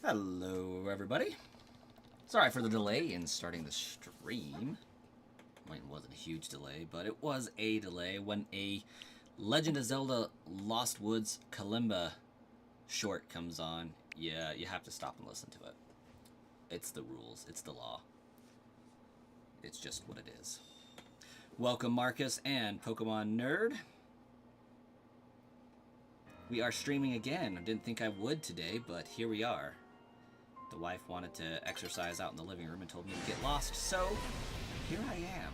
Hello, everybody. Sorry for the delay in starting the stream. Well, it wasn't a huge delay, but it was a delay when a Legend of Zelda Lost Woods Kalimba short comes on. Yeah, you have to stop and listen to it. It's the rules. It's the law. It's just what it is. Welcome, Marcus and Pokemon Nerd. We are streaming again. I didn't think I would today, but here we are. The wife wanted to exercise out in the living room and told me to get lost, so here I am.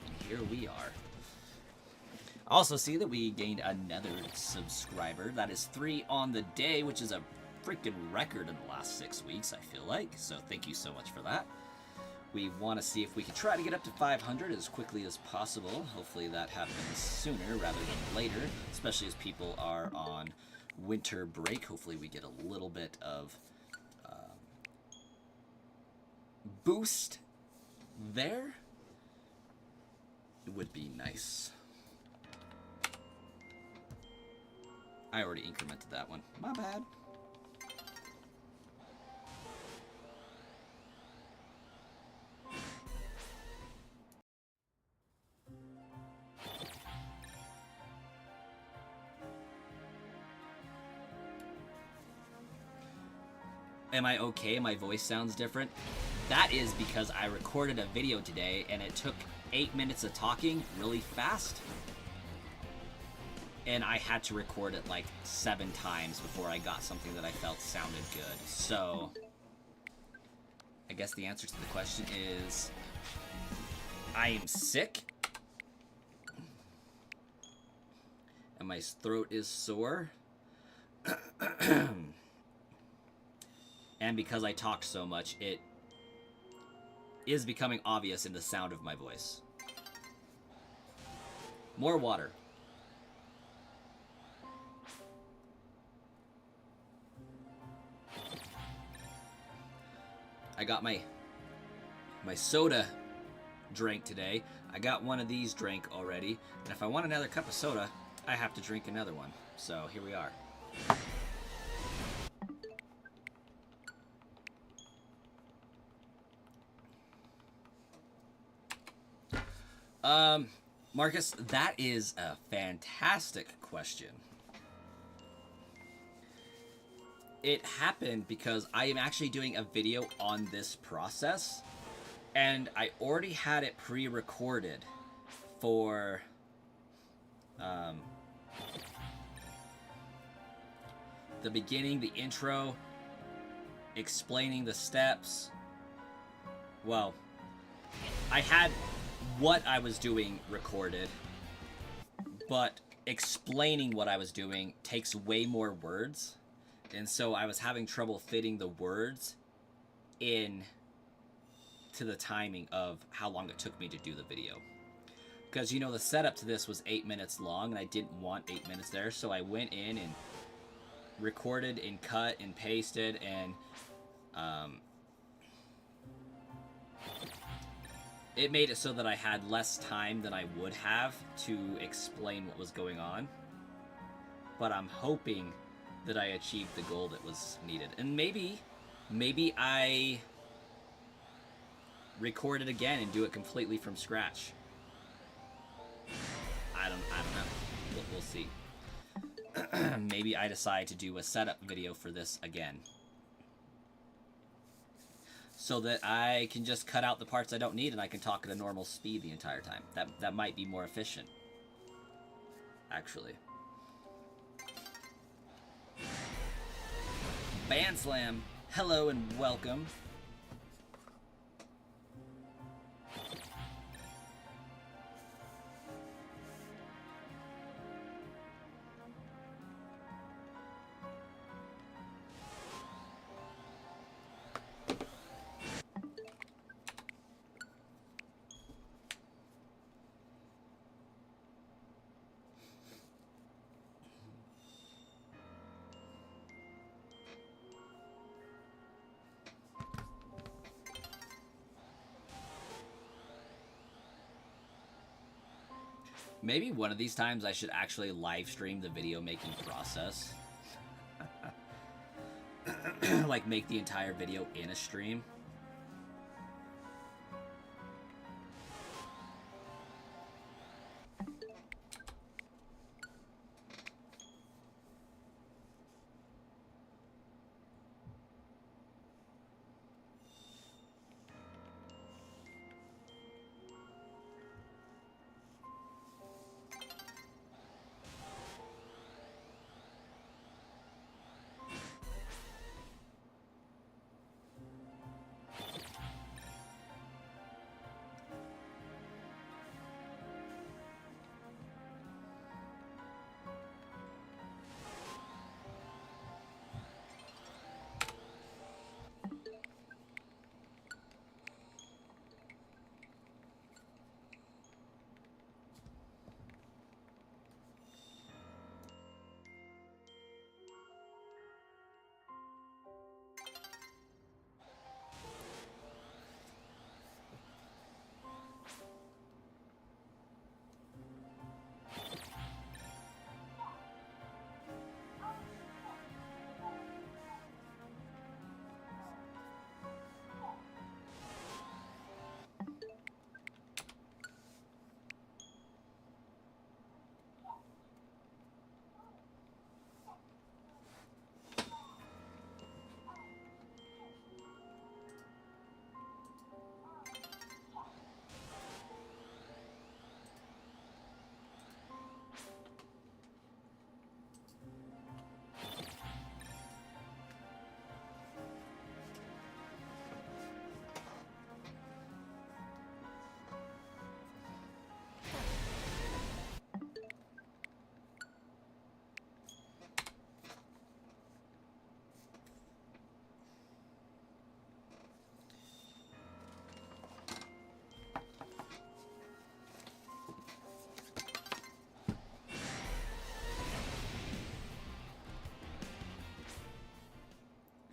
And here we are. Also see that we gained another subscriber. That is 3 on the day, which is a freaking record in the last 6 weeks, I feel like. So thank you so much for that. We want to see if we can try to get up to 500 as quickly as possible. Hopefully that happens sooner rather than later, especially as people are on winter break. Hopefully we get a little bit of boost there. It would be nice. I already incremented that one. My bad. Am I okay? My voice sounds different. That is because I recorded a video today and it took 8 minutes of talking really fast. And I had to record it like 7 times before I got something that I felt sounded good. So, I guess the answer to the question is, I am sick. And my throat is sore. And because I talked so much, it is becoming obvious in the sound of my voice. More water. I got my soda drink today. I got one of these drank already. And if I want another cup of soda, I have to drink another one. So here we are. Marcus, that is a fantastic question. It happened because I am actually doing a video on this process, and I already had it pre-recorded for, the beginning, the intro, explaining the steps. Well, I had what I was doing recorded, but explaining what I was doing takes way more words, and so I was having trouble fitting the words in to the timing of how long it took me to do the video. Because, you know, the setup to this was 8 minutes long, and I didn't want 8 minutes there, so I went in and recorded and cut and pasted, and it made it so that I had less time than I would have to explain what was going on. But I'm hoping that I achieved the goal that was needed. And maybe I record it again and do it completely from scratch. I don't know. We'll see. Maybe I decide to do a setup video for this again, so that I can just cut out the parts I don't need and I can talk at a normal speed the entire time. That might be more efficient, actually. Band Slam, hello and welcome. Maybe one of these times I should actually live stream the video making process. like make the entire video in a stream.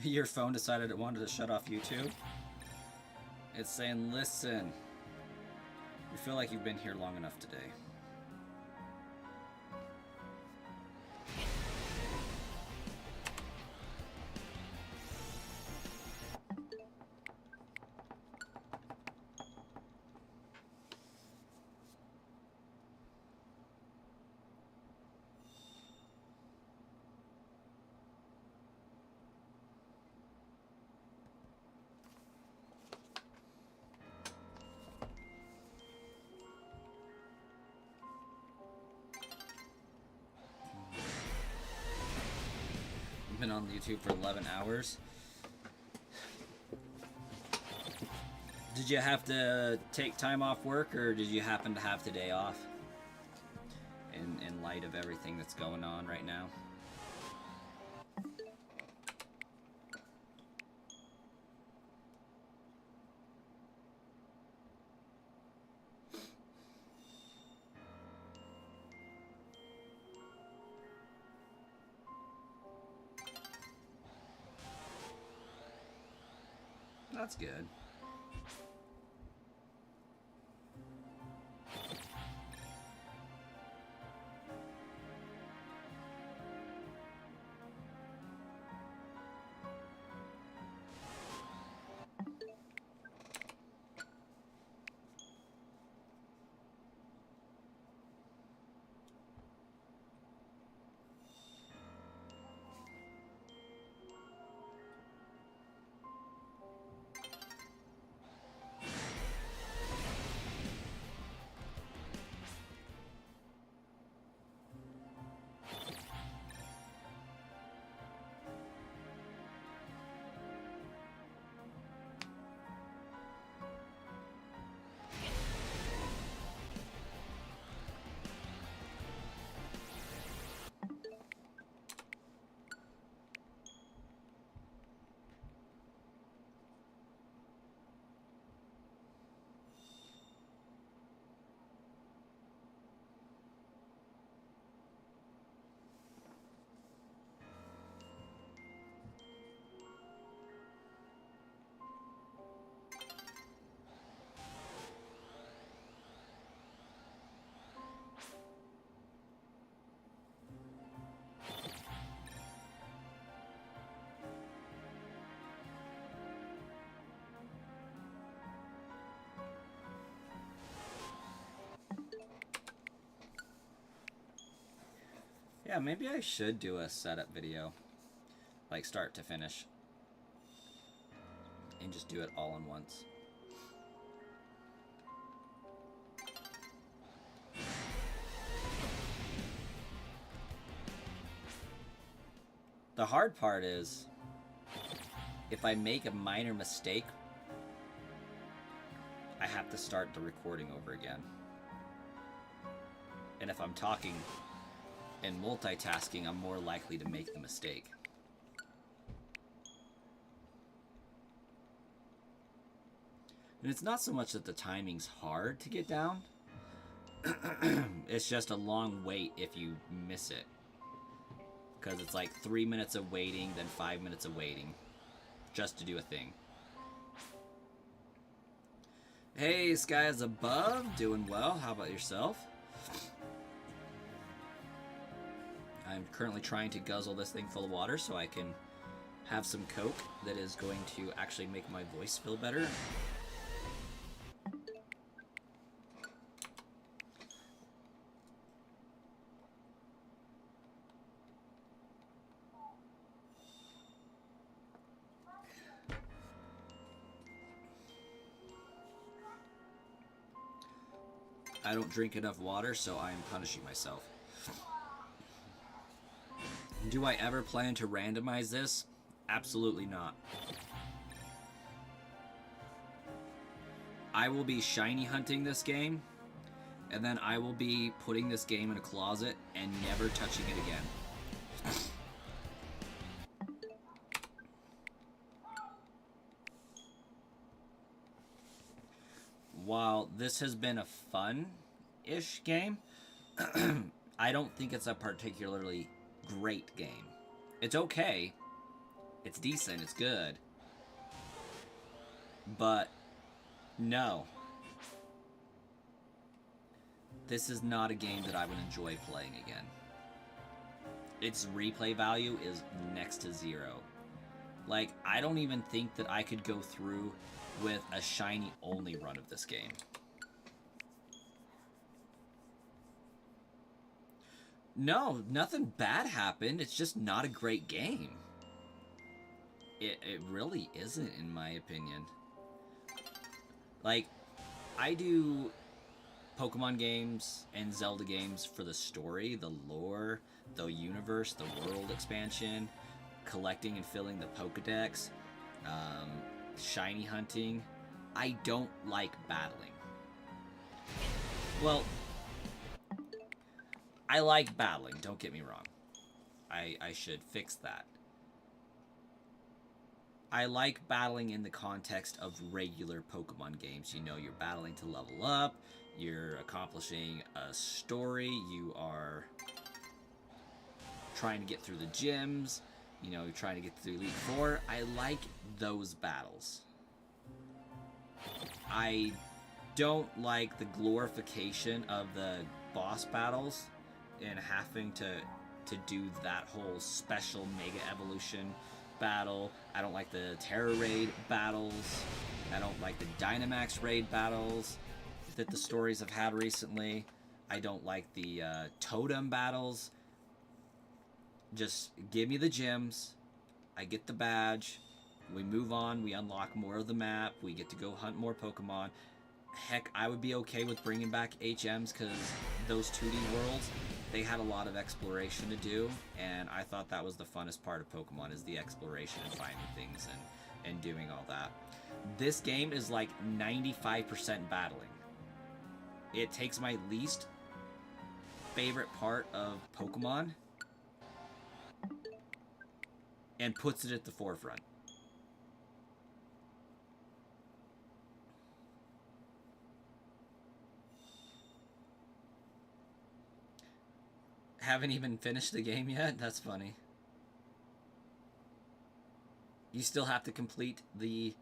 Your phone decided it wanted to shut off YouTube. It's saying, listen, you feel like you've been here long enough today. Been on YouTube for 11 hours. Did you have to take time off work, or did you happen to have today off? In light of everything that's going on right now. That's good. Yeah, maybe I should do a setup video. Like start to finish. And just do it all in once. The hard part is, if I make a minor mistake, I have to start the recording over again. And if I'm talking and multitasking, I'm more likely to make the mistake. And it's not so much that the timing's hard to get down. It's just a long wait if you miss it. Because it's like 3 minutes of waiting, then 5 minutes of waiting. Just to do a thing. Hey, skies above. Doing well. How about yourself? I'm currently trying to guzzle this thing full of water so I can have some Coke that is going to actually make my voice feel better. I don't drink enough water, so I am punishing myself. Do I ever plan to randomize this? Absolutely not. I will be shiny hunting this game, and then I will be putting this game in a closet and never touching it again. While this has been a fun-ish game, I don't think it's a particularly great game. It's okay. It's decent. It's good. But no. This is not a game that I would enjoy playing again. Its replay value is next to zero. Like, I don't even think that I could go through with a shiny only run of this game. No, nothing bad happened. It's just not a great game. It really isn't, in my opinion. Like, I do Pokemon games and Zelda games for the story, the lore, the universe, the world expansion, collecting and filling the Pokedex, shiny hunting. I don't like battling. Well, I like battling, don't get me wrong. I should fix that. I like battling in the context of regular Pokemon games. You know, you're battling to level up, you're accomplishing a story, you are trying to get through the gyms, you know, you're trying to get through Elite Four. I like those battles. I don't like the glorification of the boss battles and having to do that whole special Mega Evolution battle. I don't like the Terra Raid battles. I don't like the Dynamax Raid battles that the stories have had recently. I don't like the Totem battles. Just give me the gems. I get the badge. We move on. We unlock more of the map. We get to go hunt more Pokemon. Heck, I would be okay with bringing back HMs because those 2D worlds, they had a lot of exploration to do, and I thought that was the funnest part of Pokemon, is the exploration and finding things and doing all that. This game is like 95% battling. It takes my least favorite part of Pokemon and puts it at the forefront. Haven't even finished the game yet? That's funny. You still have to complete the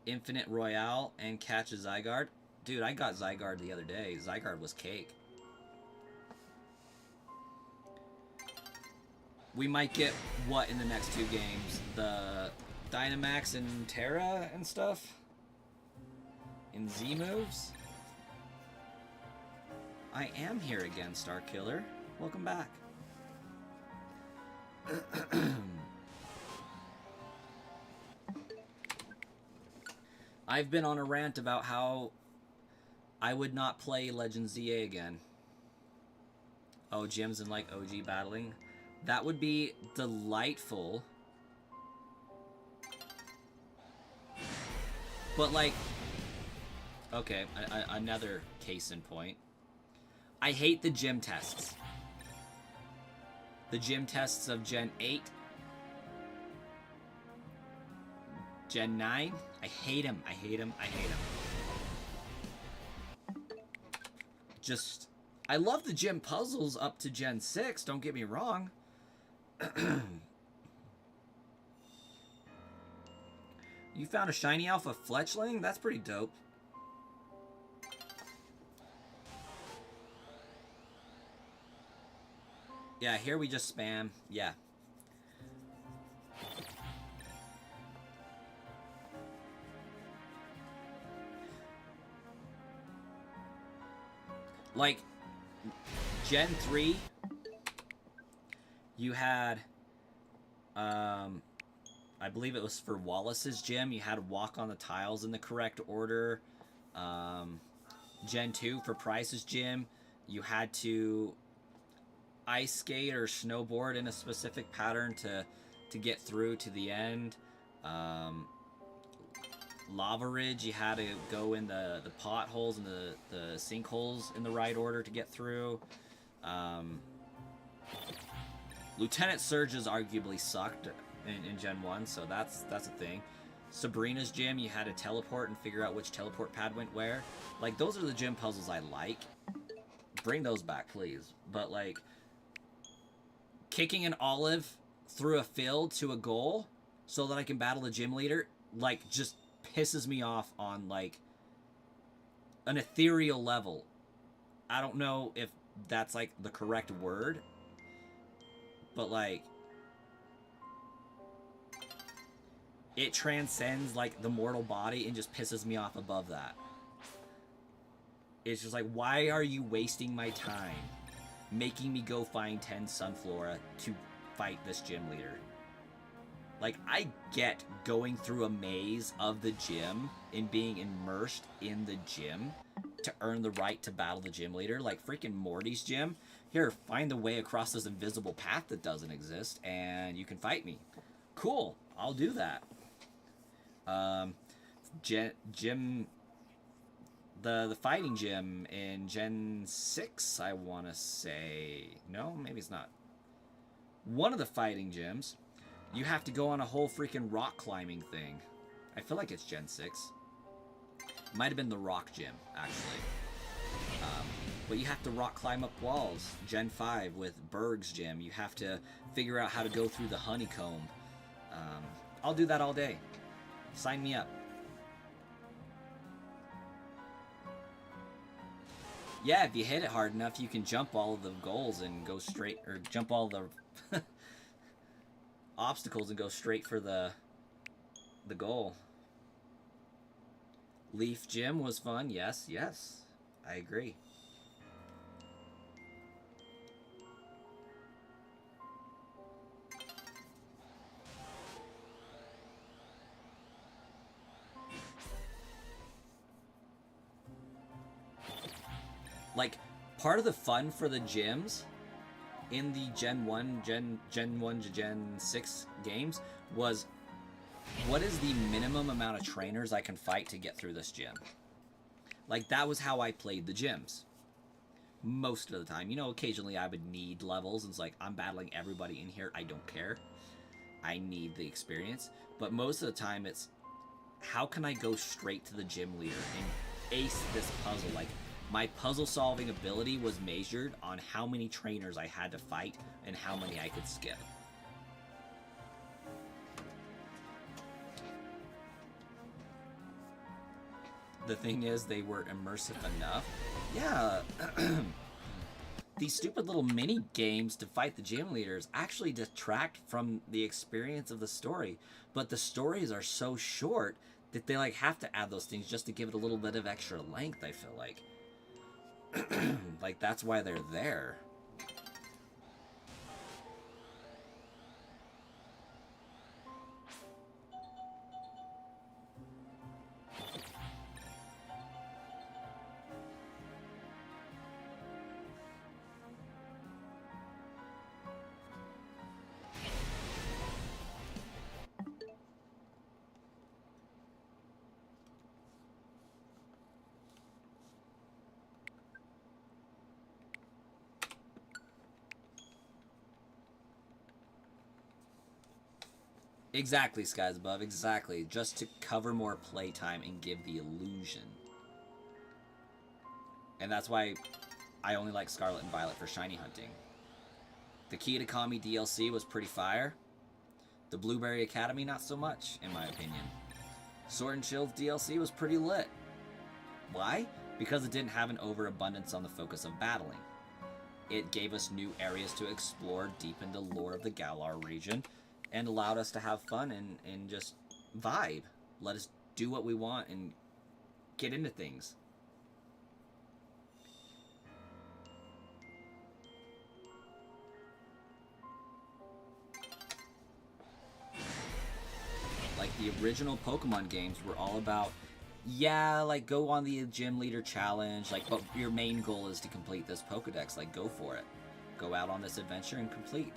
Infinite Royale and catch a Zygarde? Dude, I got Zygarde the other day. Zygarde was cake. We might get what in the next 2 games? The Dynamax and Terra and stuff? In Z moves? I am here again, Starkiller. Welcome back. I've been on a rant about how I would not play Legends ZA again. Oh, gyms and like OG battling. That would be delightful. But like, okay, another case in point. I hate the gym tests. The gym tests of Gen 8. Gen 9. I hate him. I hate him. I hate him. Just, I love the gym puzzles up to Gen 6, don't get me wrong. You found a shiny alpha fletchling? That's pretty dope. Yeah, here we just spam. Yeah. Like, Gen 3, you had, I believe it was for Wallace's gym, you had to walk on the tiles in the correct order. Gen 2, for Price's gym, you had to ice skate or snowboard in a specific pattern to get through to the end. Lava Ridge, you had to go in the potholes and the sinkholes in the right order to get through. Lieutenant Surges arguably sucked in Gen 1, so that's a thing. Sabrina's gym, you had to teleport and figure out which teleport pad went where. Like, those are the gym puzzles I like. Bring those back, please. But, like, kicking an olive through a field to a goal so that I can battle a gym leader, like, just pisses me off on, like, an ethereal level. I don't know if that's, like, the correct word, but, like, it transcends, like, the mortal body and just pisses me off above that. It's just like, why are you wasting my time making me go find 10 Sunflora to fight this gym leader? Like, I get going through a maze of the gym and being immersed in the gym to earn the right to battle the gym leader. Like, freaking Morty's gym. Here, find the way across this invisible path that doesn't exist, and you can fight me. Cool, I'll do that. Gym... The fighting gym in Gen 6, I want to say. No, maybe it's not. One of the fighting gyms, you have to go on a whole freaking rock climbing thing. I feel like it's Gen 6. Might have been the rock gym, actually. But you have to rock climb up walls. Gen 5 with Berg's gym, you have to figure out how to go through the honeycomb. I'll do that all day. Sign me up. Yeah, if you hit it hard enough, you can jump all of the goals and go straight, or jump all the obstacles and go straight for the goal. Leaf Gym was fun. Yes, yes, I agree. Like, part of the fun for the gyms in the Gen 1 to Gen 6 games was, what is the minimum amount of trainers I can fight to get through this gym? Like, that was how I played the gyms. Most of the time. You know, occasionally I would need levels, and it's like, I'm battling everybody in here, I don't care. I need the experience. But most of the time it's, how can I go straight to the gym leader and ace this puzzle? Like, my puzzle-solving ability was measured on how many trainers I had to fight and how many I could skip. The thing is, they were immersive enough. Yeah, these stupid little mini-games to fight the gym leaders actually detract from the experience of the story. But the stories are so short that they, like, have to add those things just to give it a little bit of extra length, I feel like. Like, that's why they're there. Exactly, Skies Above, exactly. Just to cover more playtime and give the illusion. And that's why I only like Scarlet and Violet for shiny hunting. The Key to Kami DLC was pretty fire. The Blueberry Academy, not so much, in my opinion. Sword and Shield DLC was pretty lit. Why? Because it didn't have an overabundance on the focus of battling. It gave us new areas to explore, deepen the lore of the Galar region, and allowed us to have fun and just vibe. Let us do what we want and get into things. Like, the original Pokemon games were all about, yeah, like, go on the gym leader challenge, like, but your main goal is to complete this Pokedex. Like, go for it. Go out on this adventure and complete.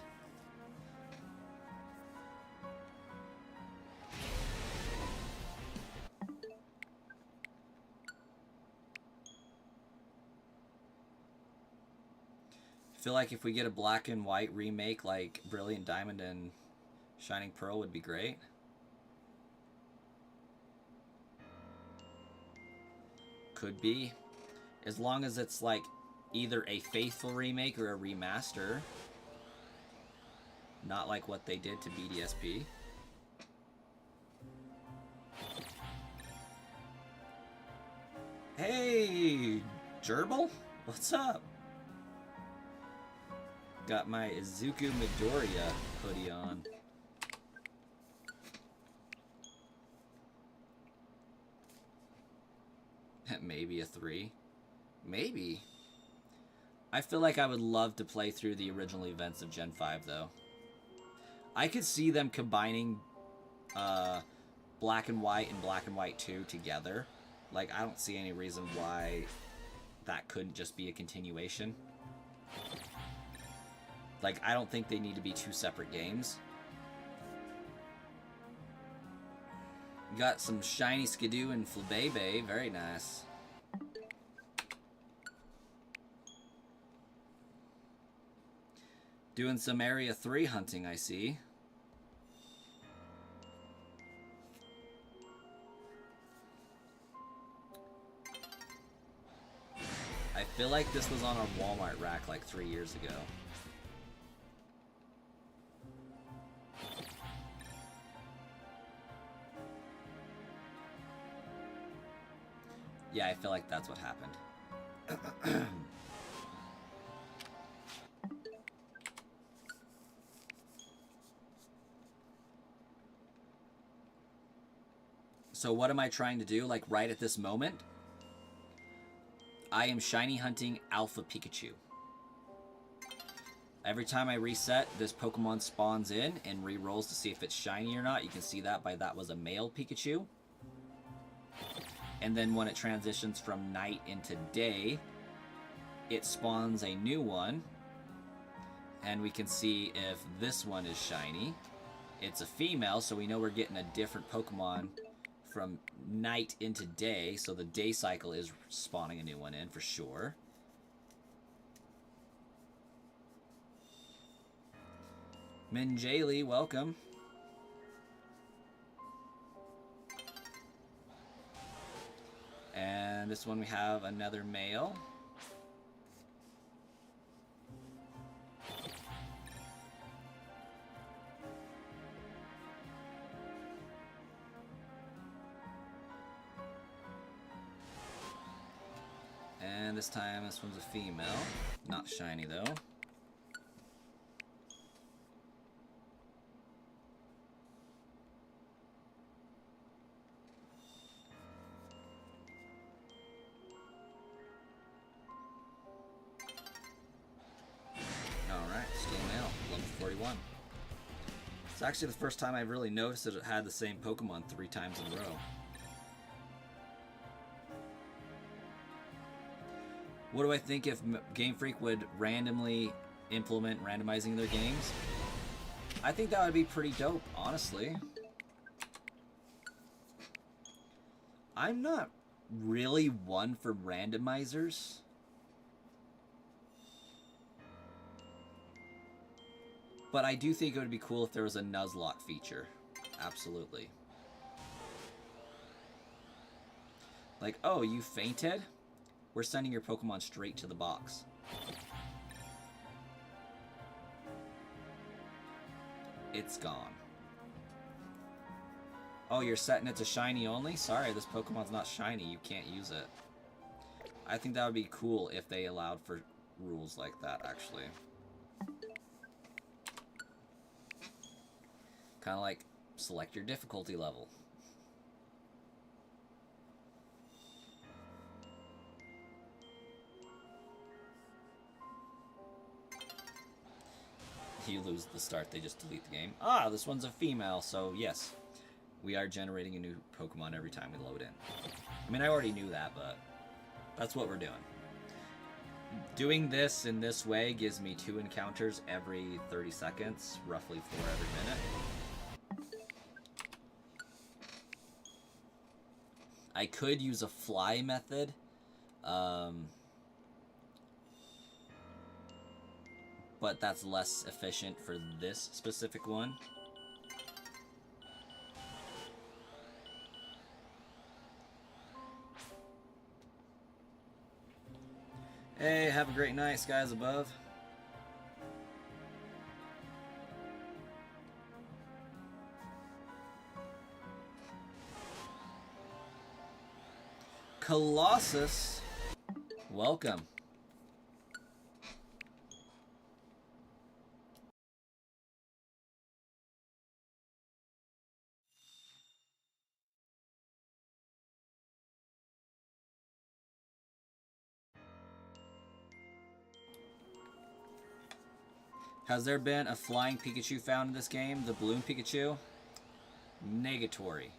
I feel like if we get a black and white remake like Brilliant Diamond and Shining Pearl would be great. Could be. As long as it's like either a faithful remake or a remaster. Not like what they did to BDSP. Hey, Gerbil? What's up? Got my Izuku Midoriya hoodie on. Maybe a 3. Maybe. I feel like I would love to play through the original events of Gen 5, though. I could see them combining Black and White and Black and White 2 together. Like, I don't see any reason why that couldn't just be a continuation. Like, I don't think they need to be 2 separate games. You got some shiny Skidoo and Flabebe. Very nice. Doing some Area 3 hunting, I see. I feel like this was on our Walmart rack like 3 years ago. Yeah, I feel like that's what happened. So what am I trying to do, like, right at this moment? I am shiny hunting Alpha Pikachu. Every time I reset, this Pokemon spawns in and re-rolls to see if it's shiny or not. You can see that by that was a male Pikachu. And then when it transitions from night into day, it spawns a new one. And we can see if this one is shiny. It's a female, so we know we're getting a different Pokemon from night into day, so the day cycle is spawning a new one in for sure. Minjali, welcome. And this one we have another male. And this time, this one's a female. Not shiny, though. Alright, still male. Level 41. It's actually the first time I've really noticed that it had the same Pokemon 3 times in a row. What do I think if Game Freak would randomly implement randomizing their games? I think that would be pretty dope, honestly. I'm not really one for randomizers. But I do think it would be cool if there was a Nuzlocke feature. Absolutely. Like, oh, you fainted? We're sending your Pokemon straight to the box. It's gone. Oh, you're setting it to shiny only? Sorry, this Pokemon's not shiny. You can't use it. I think that would be cool if they allowed for rules like that, actually. Kind of like, select your difficulty level. You lose the start, they just delete the game. Ah, this one's a female, so yes. We are generating a new Pokemon every time we load in. I mean, I already knew that, but that's what we're doing. Doing this in this way gives me 2 encounters every 30 seconds, roughly 4 every minute. I could use a fly method. But that's less efficient for this specific one. Hey, have a great night, skies above. Colossus, welcome. Has there been a flying Pikachu found in this game? The balloon Pikachu? Negatory.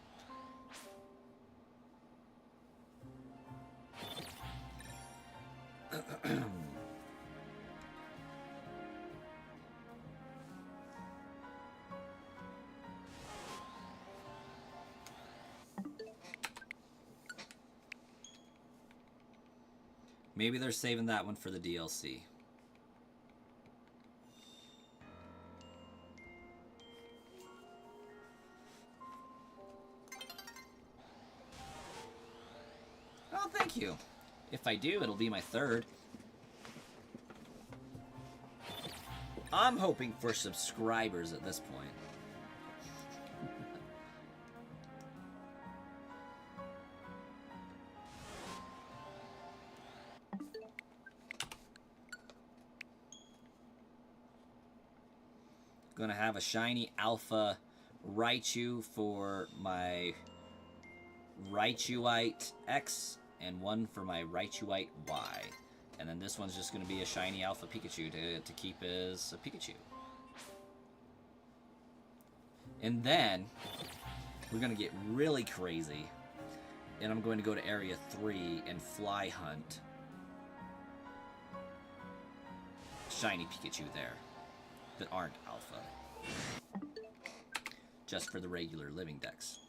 Maybe they're saving that one for the DLC. Oh, thank you. If I do, it'll be my 3rd. I'm hoping for subscribers at this point. Gonna have a shiny alpha Raichu for my Raichuite X and one for my Raichuite Y. And then this one's just gonna be a shiny alpha Pikachu to keep as a Pikachu. And then we're gonna get really crazy. And I'm going to go to Area 3 and fly hunt shiny Pikachu there that aren't alpha. Just for the regular Living Dex.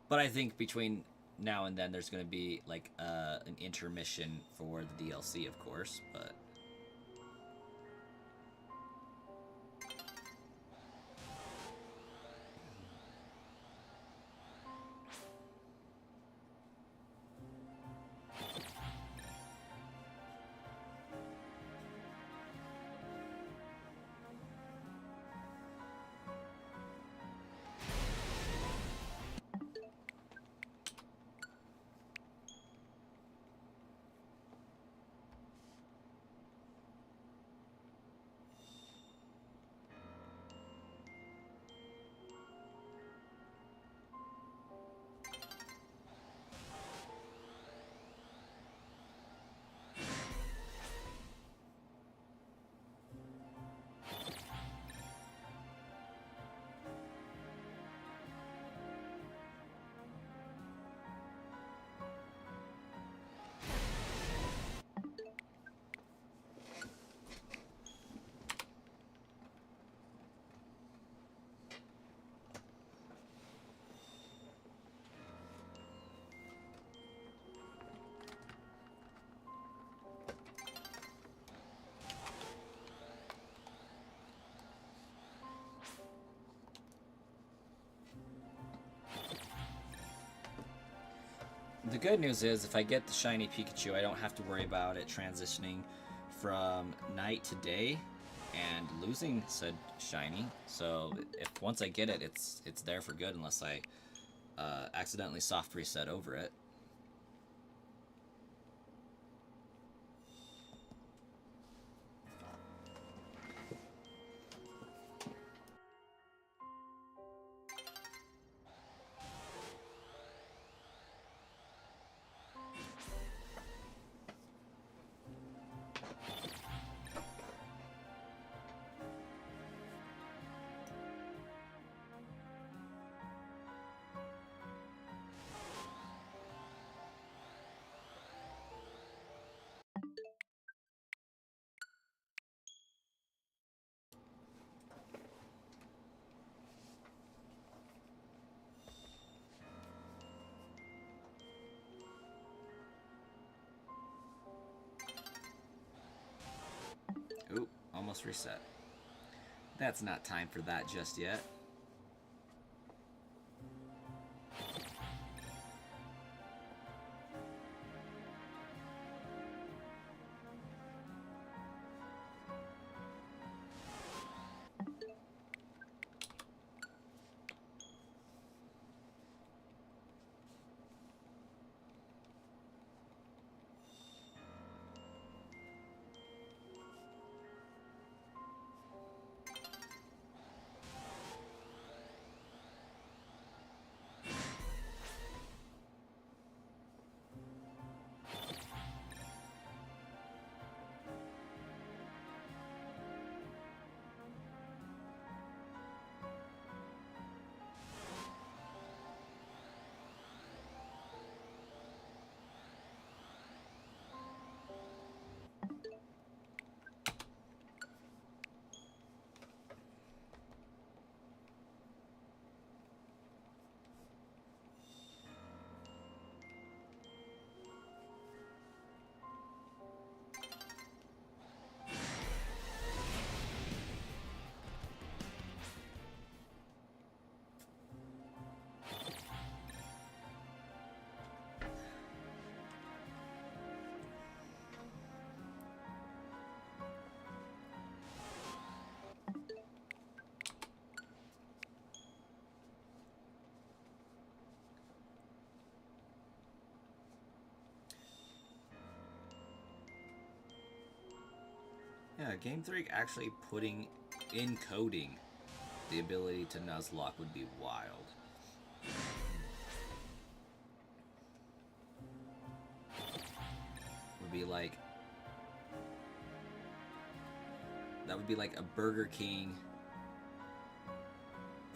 But I think between now and then there's going to be like an intermission for the DLC, of course, but The good news is if I get the shiny Pikachu, I don't have to worry about it transitioning from night to day and losing said shiny. So if once I get it, it's there for good unless I accidentally soft reset over it. Oop, almost reset. That's not time for that just yet. Yeah, Game 3 actually putting encoding the ability to Nuzlocke would be wild. Would be like that would be like a Burger King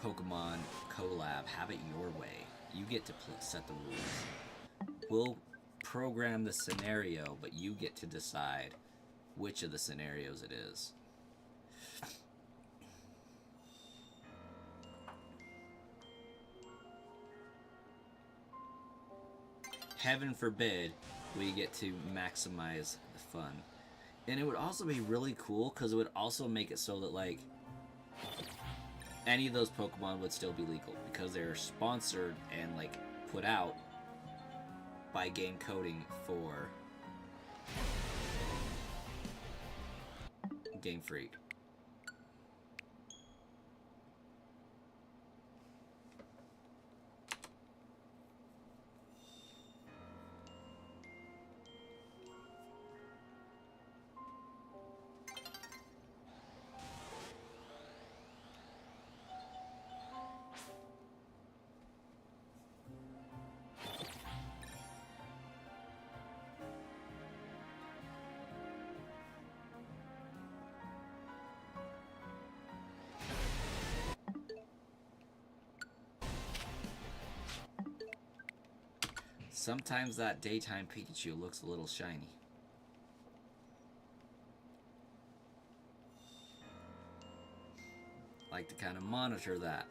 Pokemon collab. Have it your way. You get to set the rules. We'll program the scenario, but you get to decide which of the scenarios it is. Heaven forbid we get to maximize the fun. And it would also be really cool because it would also make it so that, like, any of those Pokemon would still be legal because they're sponsored and, like, put out by Game Coding for Game Freak. Sometimes that daytime Pikachu looks a little shiny. Like to kind of monitor that.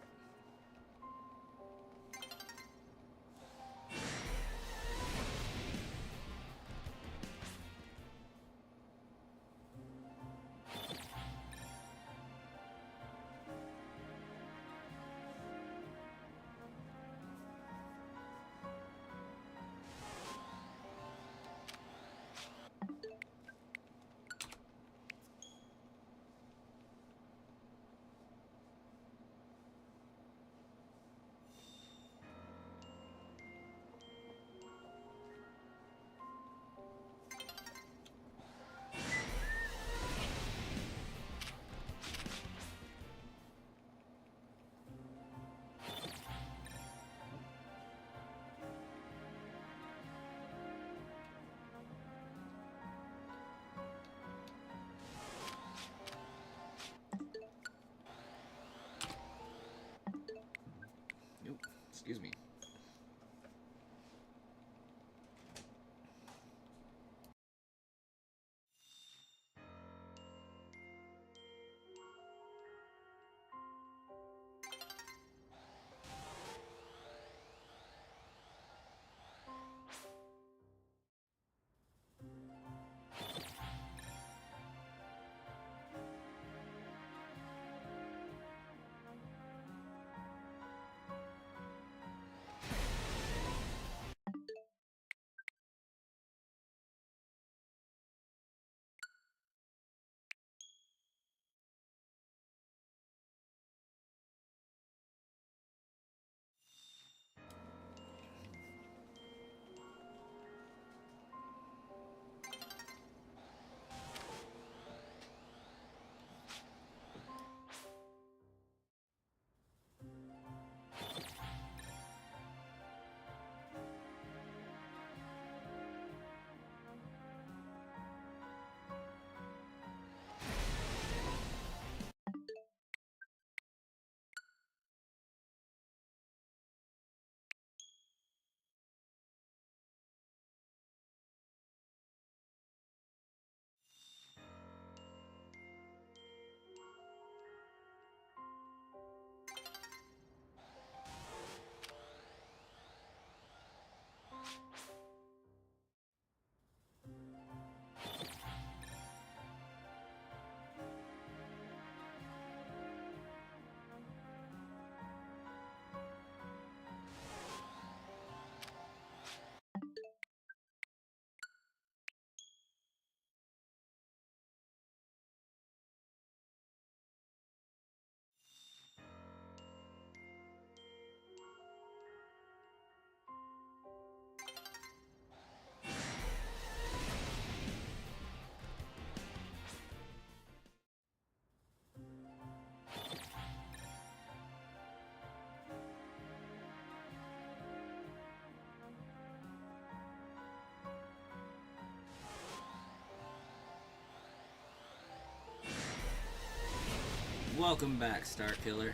Welcome back, Star Killer.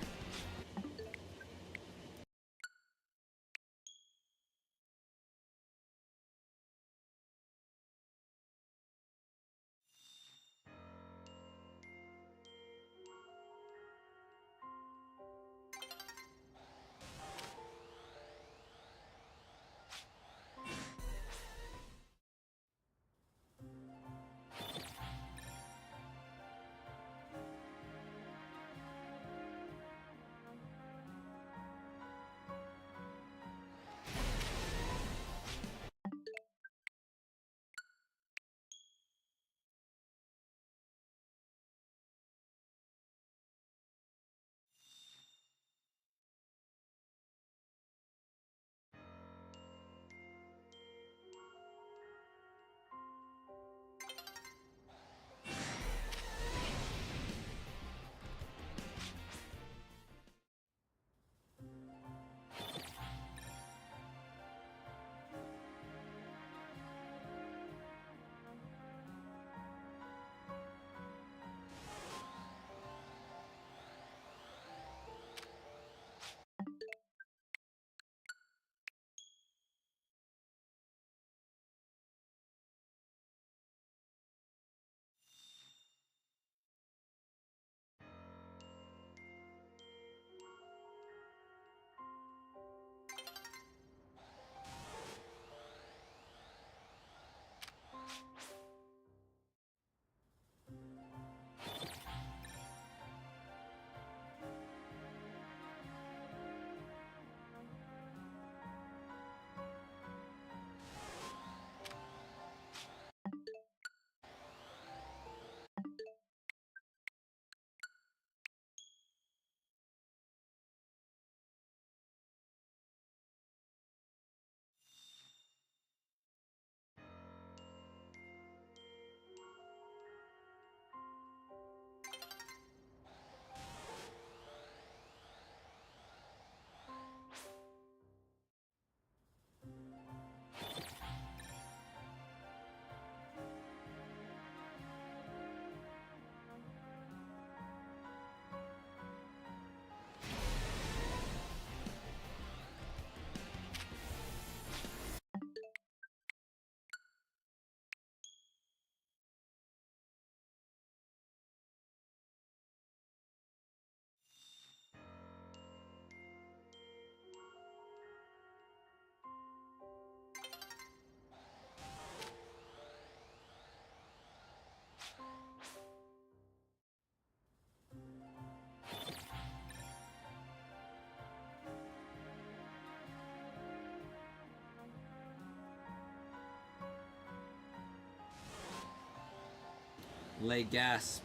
Lay gasp.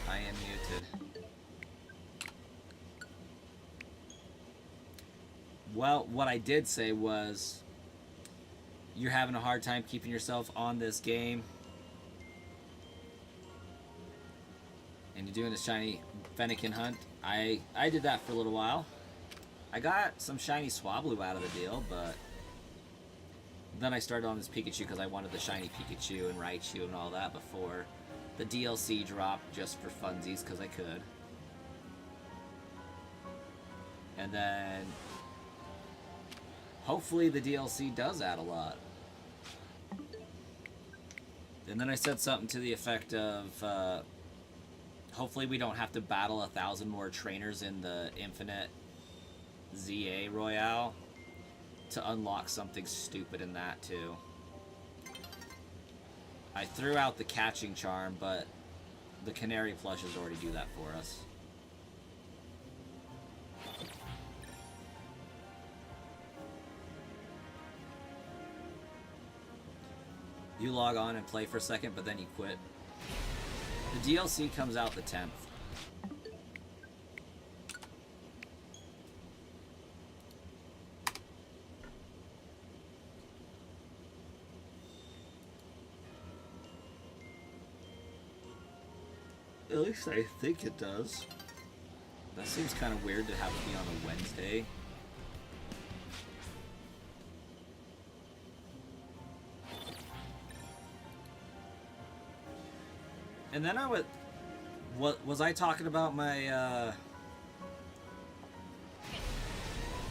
I am muted. Well, what I did say was, you're having a hard time keeping yourself on this game, and you're doing a shiny Fennekin hunt. I did that for a little while. I got some shiny Swablu out of the deal, but then I started on this Pikachu because I wanted the shiny Pikachu and Raichu and all that before the DLC dropped, just for funsies because I could. And then hopefully the DLC does add a lot. And then I said something to the effect of, hopefully we don't have to battle 1,000 more trainers in the Infinite ZA Royale to unlock something stupid in that too. I threw out the catching charm, but the Canary plushes already do that for us. You log on and play for a second, but then you quit. The DLC comes out the 10th. At least I think it does. That seems kind of weird to have it be on a Wednesday. And then I would... What was I talking about? My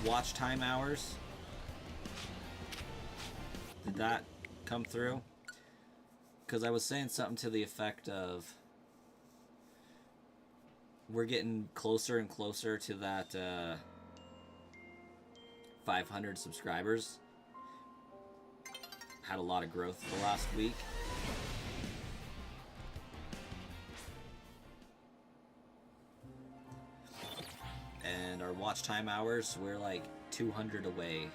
watch time hours? Did that come through? Because I was saying something to the effect of we're getting closer and closer to that 500 subscribers. Had a lot of growth the last week. And our watch time hours, we're like 200 away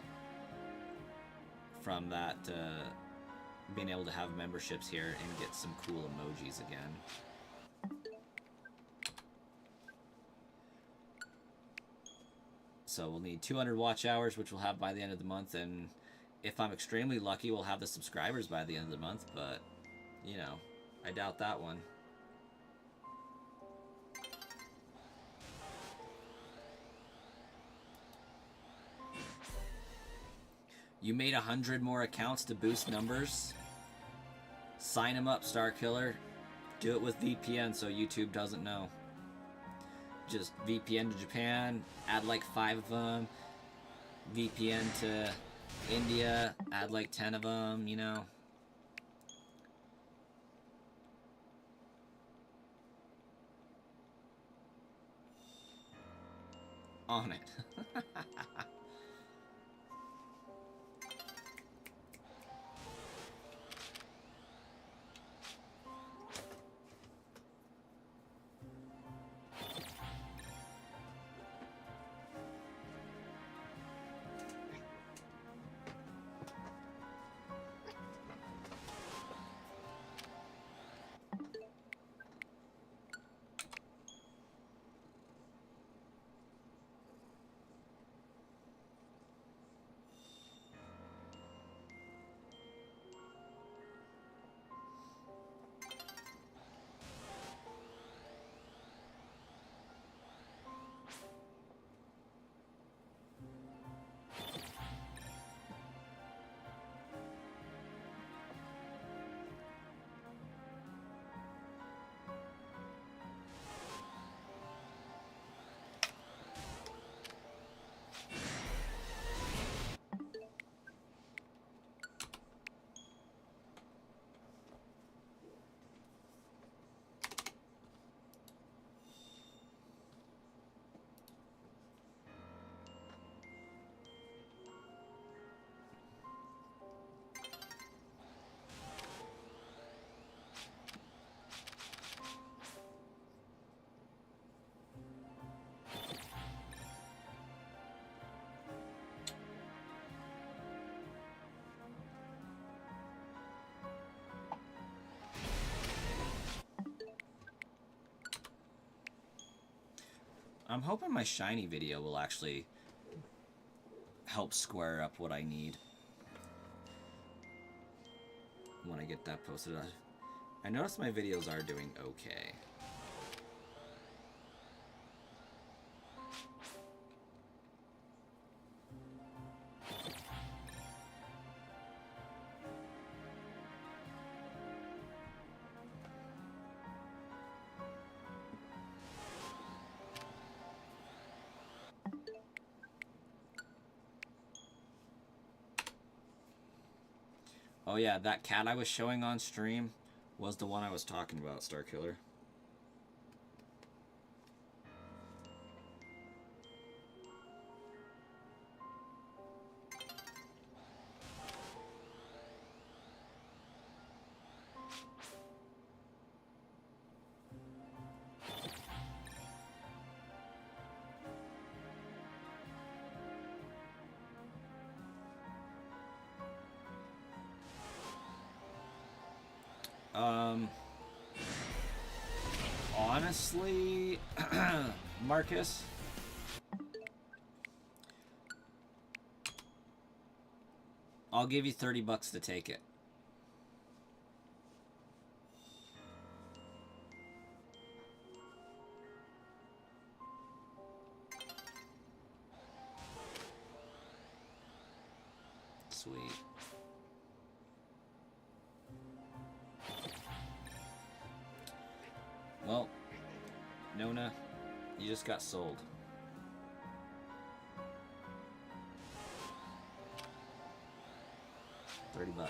from that being able to have memberships here and get some cool emojis again. So we'll need 200 watch hours, which we'll have by the end of the month, and if I'm extremely lucky, we'll have the subscribers by the end of the month, but, you know, I doubt that one. You made 100 more accounts to boost numbers? Sign them up, Star Killer. Do it with VPN so YouTube doesn't know. Just VPN to Japan, add like 5 of them. VPN to India, add like 10 of them, you know. On it. I'm hoping my shiny video will actually help square up what I need when I get that posted. I noticed my videos are doing okay. Oh yeah, that cat I was showing on stream was the one I was talking about, Star Killer. Honestly, Marcus, I'll give you $30 to take it. Sweet. Well, Nona, you just got sold. $30.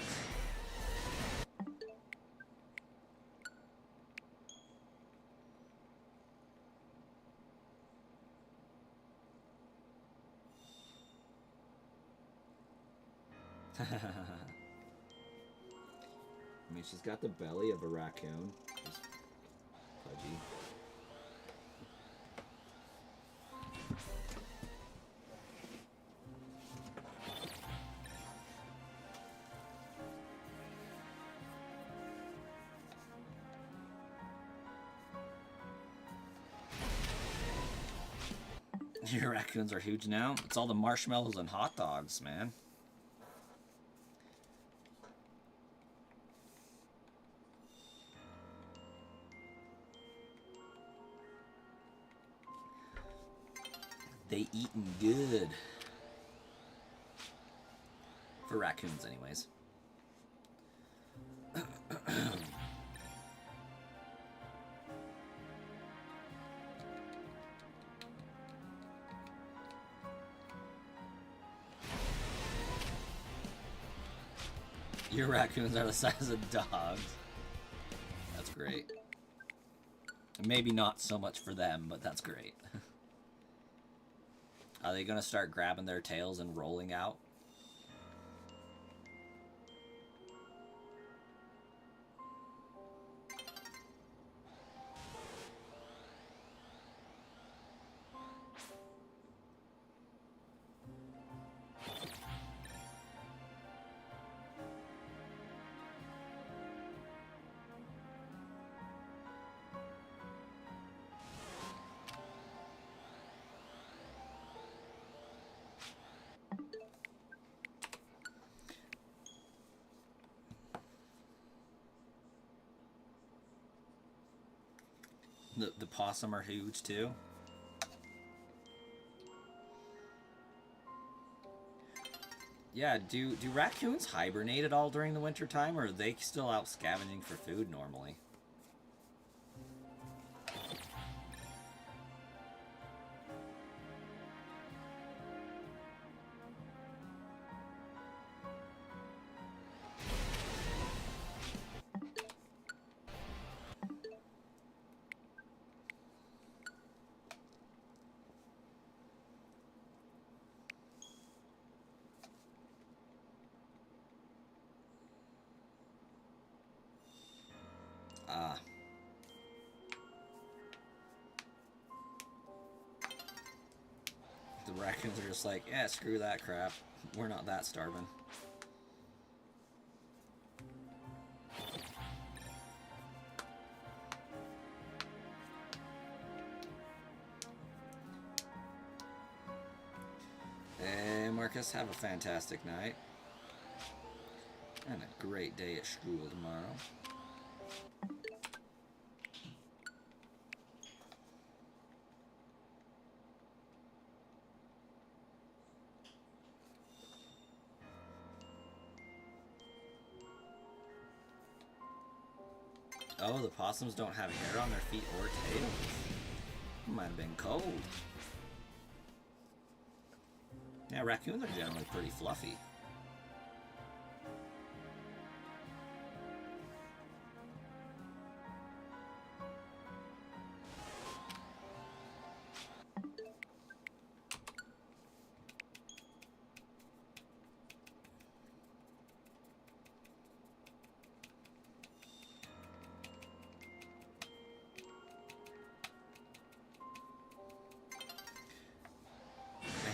I mean, she's got the belly of a raccoon. Just pudgy. Your raccoons are huge now. It's all the marshmallows and hot dogs, man. They eatin' good. For raccoons, anyways. Your raccoons are the size of dogs. That's great. Maybe not so much for them, but that's great. Are they gonna start grabbing their tails and rolling out? The possum are huge too. Yeah, do raccoons hibernate at all during the winter time, or are they still out scavenging for food normally? Ah. The raccoons are just like, yeah, screw that crap. We're not that starving. Hey, Marcus, have a fantastic night. And a great day at school tomorrow. Oh, the possums don't have hair on their feet or tails. Might have been cold. Yeah, raccoons are generally pretty fluffy.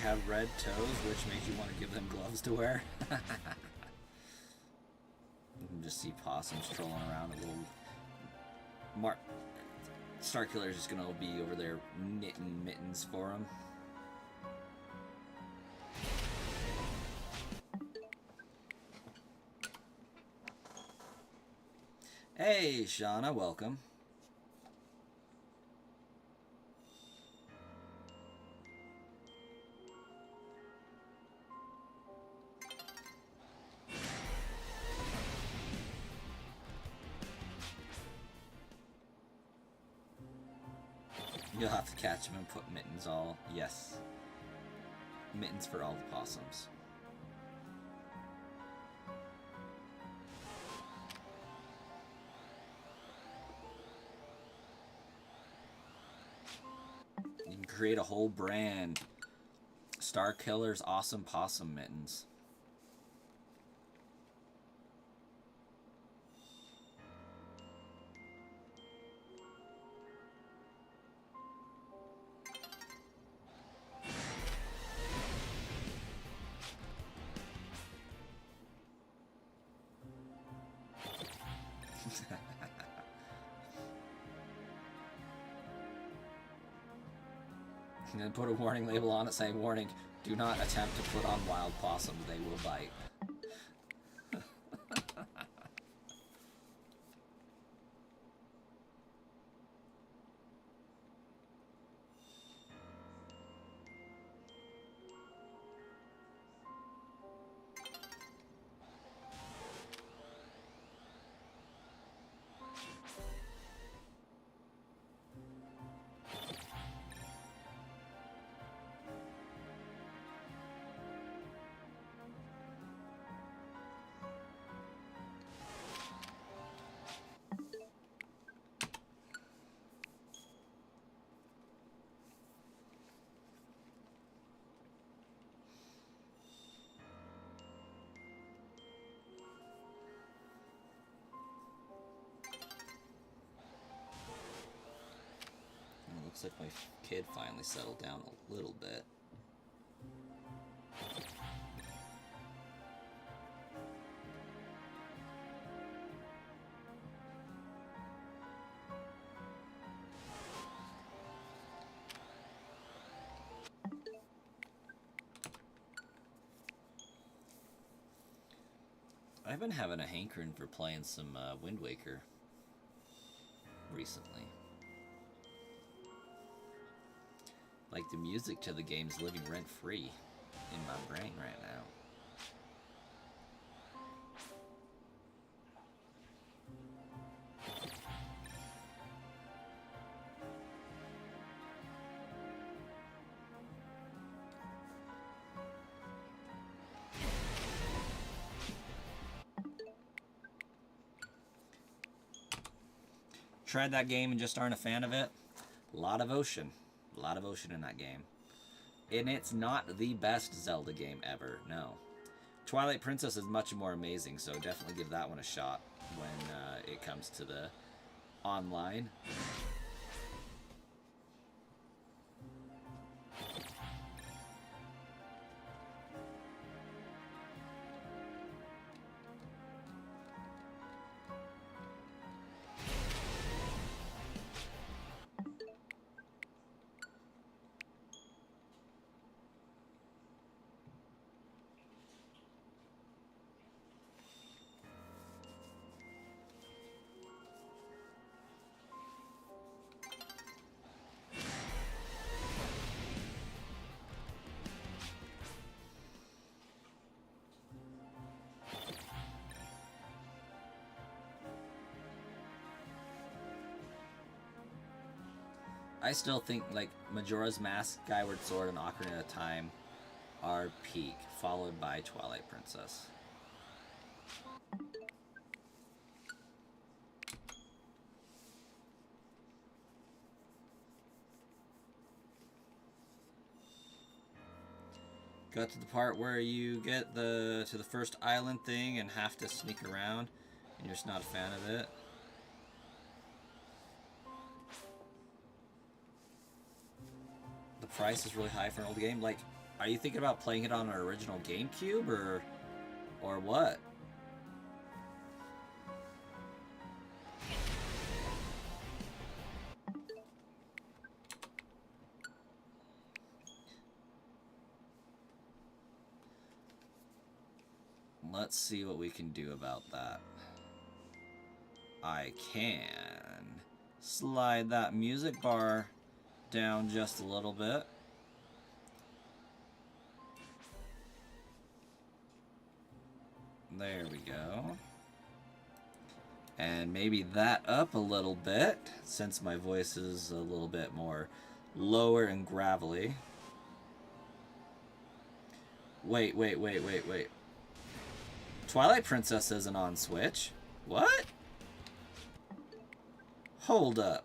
Have red toes, which makes you want to give them gloves to wear. You can just see possums trolling around. A little Starkiller's just gonna be over there knitting mittens for him. Hey, Shauna, welcome. You'll have to catch him and put mittens all. Yes. Mittens for all the possums. You can create a whole brand. Star Killer's Awesome Possum Mittens. And then put a warning label on it saying, warning, do not attempt to put on wild possums, they will bite. Looks like my kid finally settled down a little bit. I've been having a hankering for playing some Wind Waker recently. Like, the music to the game's living rent-free in my brain right now. Tried that game and just aren't a fan of it? A lot of ocean. A lot of ocean in that game. And it's not the best Zelda game ever, no. Twilight Princess is much more amazing, so definitely give that one a shot when it comes to the online. I still think, like, Majora's Mask, Skyward Sword, and Ocarina of Time are peak, followed by Twilight Princess. Got to the part where you get to the first island thing and have to sneak around, and you're just not a fan of it. The price is really high for an old game. Like, are you thinking about playing it on an original GameCube or what? Let's see what we can do about that. I can slide that music bar down just a little bit. There we go. And maybe that up a little bit, since my voice is a little bit more Lower and gravelly. Wait. Twilight Princess isn't on Switch. What? Hold up.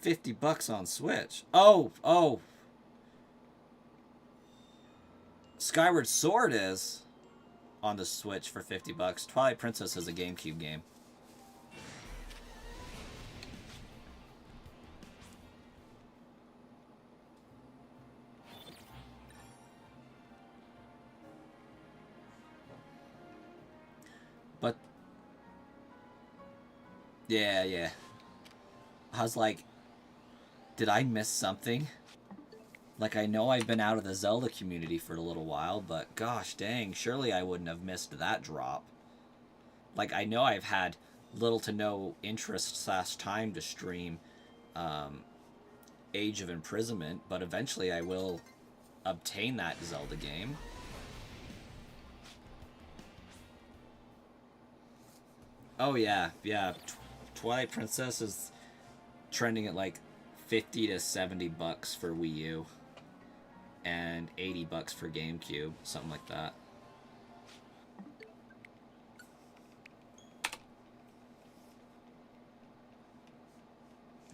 $50 on Switch. Oh. Skyward Sword is on the Switch for $50. Twilight Princess is a GameCube game. But yeah. I was like, did I miss something? Like, I know I've been out of the Zelda community for a little while, but gosh dang, surely I wouldn't have missed that drop. Like, I know I've had little to no interest / time to stream Age of Imprisonment, but eventually I will obtain that Zelda game. Oh yeah. Twilight Princess is trending at like $50 to $70 for Wii U and $80 for GameCube, something like that.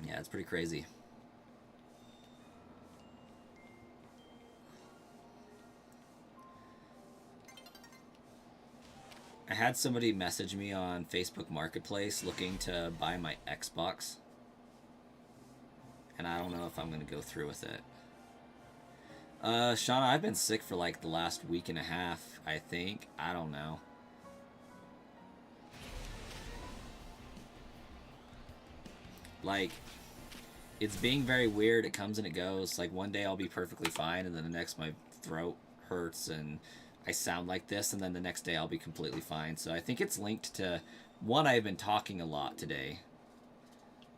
Yeah, it's pretty crazy. I had somebody message me on Facebook Marketplace looking to buy my Xbox, and I don't know if I'm going to go through with it. Shauna, I've been sick for like the last week and a half, I think. I don't know. Like, it's being very weird. It comes and it goes. Like, one day I'll be perfectly fine, and then the next my throat hurts and I sound like this, and then the next day I'll be completely fine. So I think it's linked to, one, I've been talking a lot today,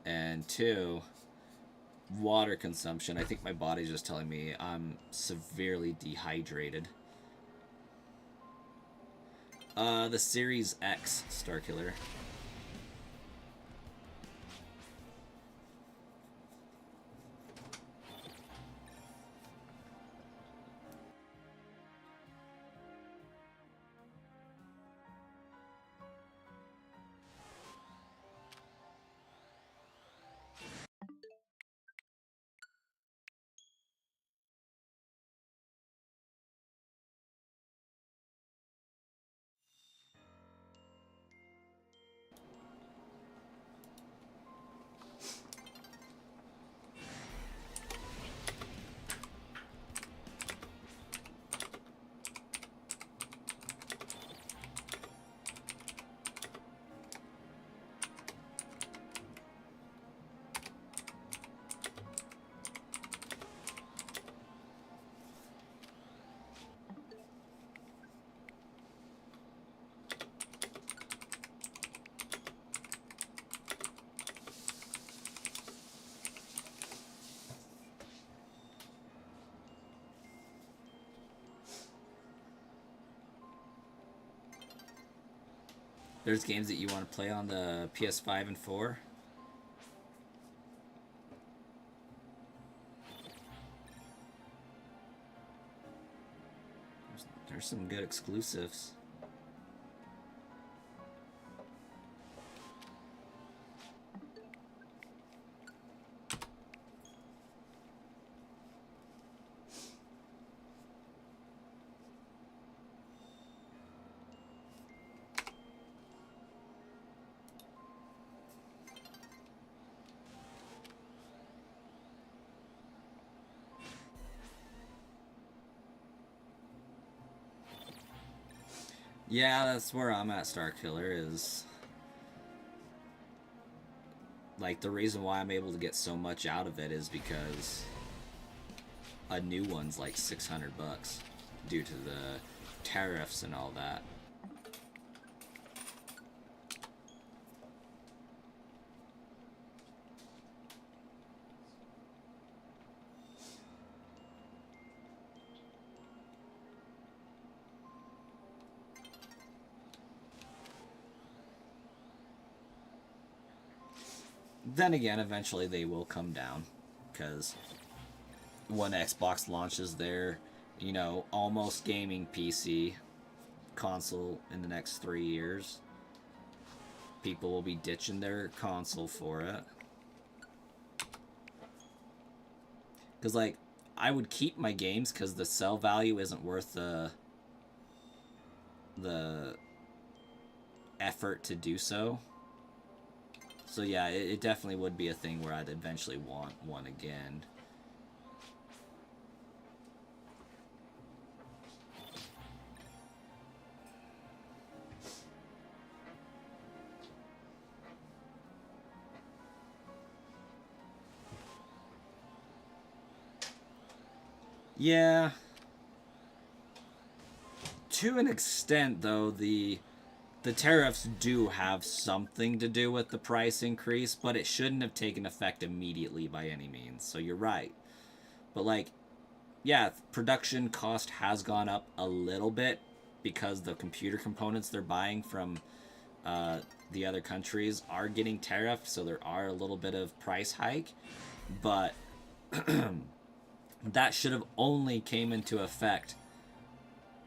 and two, water consumption. I think my body's just telling me I'm severely dehydrated. The Series X Starkiller. There's games that you want to play on the PS5 and 4. There's some good exclusives. Yeah, that's where I'm at, Starkiller, is like the reason why I'm able to get so much out of it is because a new one's like $600 due to the tariffs and all that. Then again, eventually they will come down, because when Xbox launches their, almost gaming PC console in the next 3 years, people will be ditching their console for it. Because, like, I would keep my games because the sell value isn't worth the effort to do so. So yeah, it definitely would be a thing where I'd eventually want one again. Yeah. To an extent, though, the tariffs do have something to do with the price increase, but it shouldn't have taken effect immediately by any means. So you're right. But, like, yeah, production cost has gone up a little bit because the computer components they're buying from the other countries are getting tariffed, so there are a little bit of price hike. But that should have only came into effect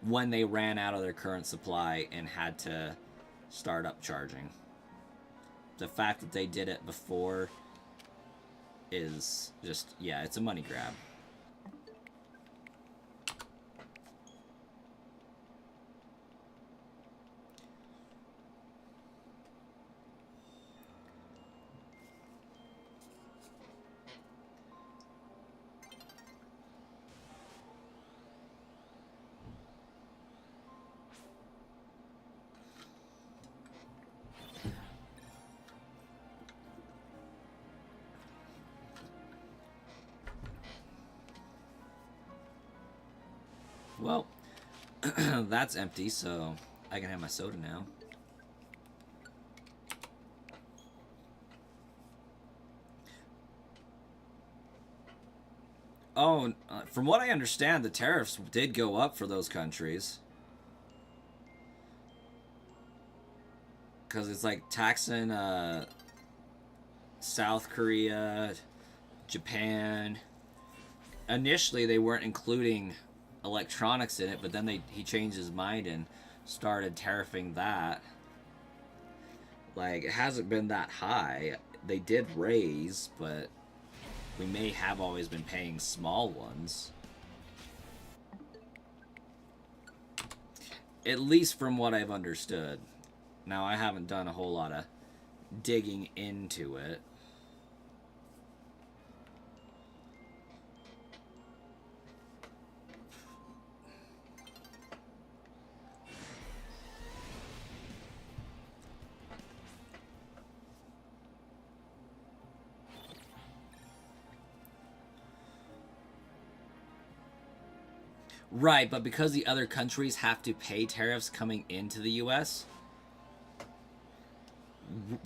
when they ran out of their current supply and had to start up charging. The fact that they did it before is just, yeah, it's a money grab. Well, that's empty, so I can have my soda now. Oh, from what I understand, the tariffs did go up for those countries. Because it's like taxing South Korea, Japan. Initially, they weren't including electronics in it, but then he changed his mind and started tariffing that. Like, it hasn't been that high. They did raise, but we may have always been paying small ones. At least from what I've understood. Now, I haven't done a whole lot of digging into it. Right, but because the other countries have to pay tariffs coming into the US,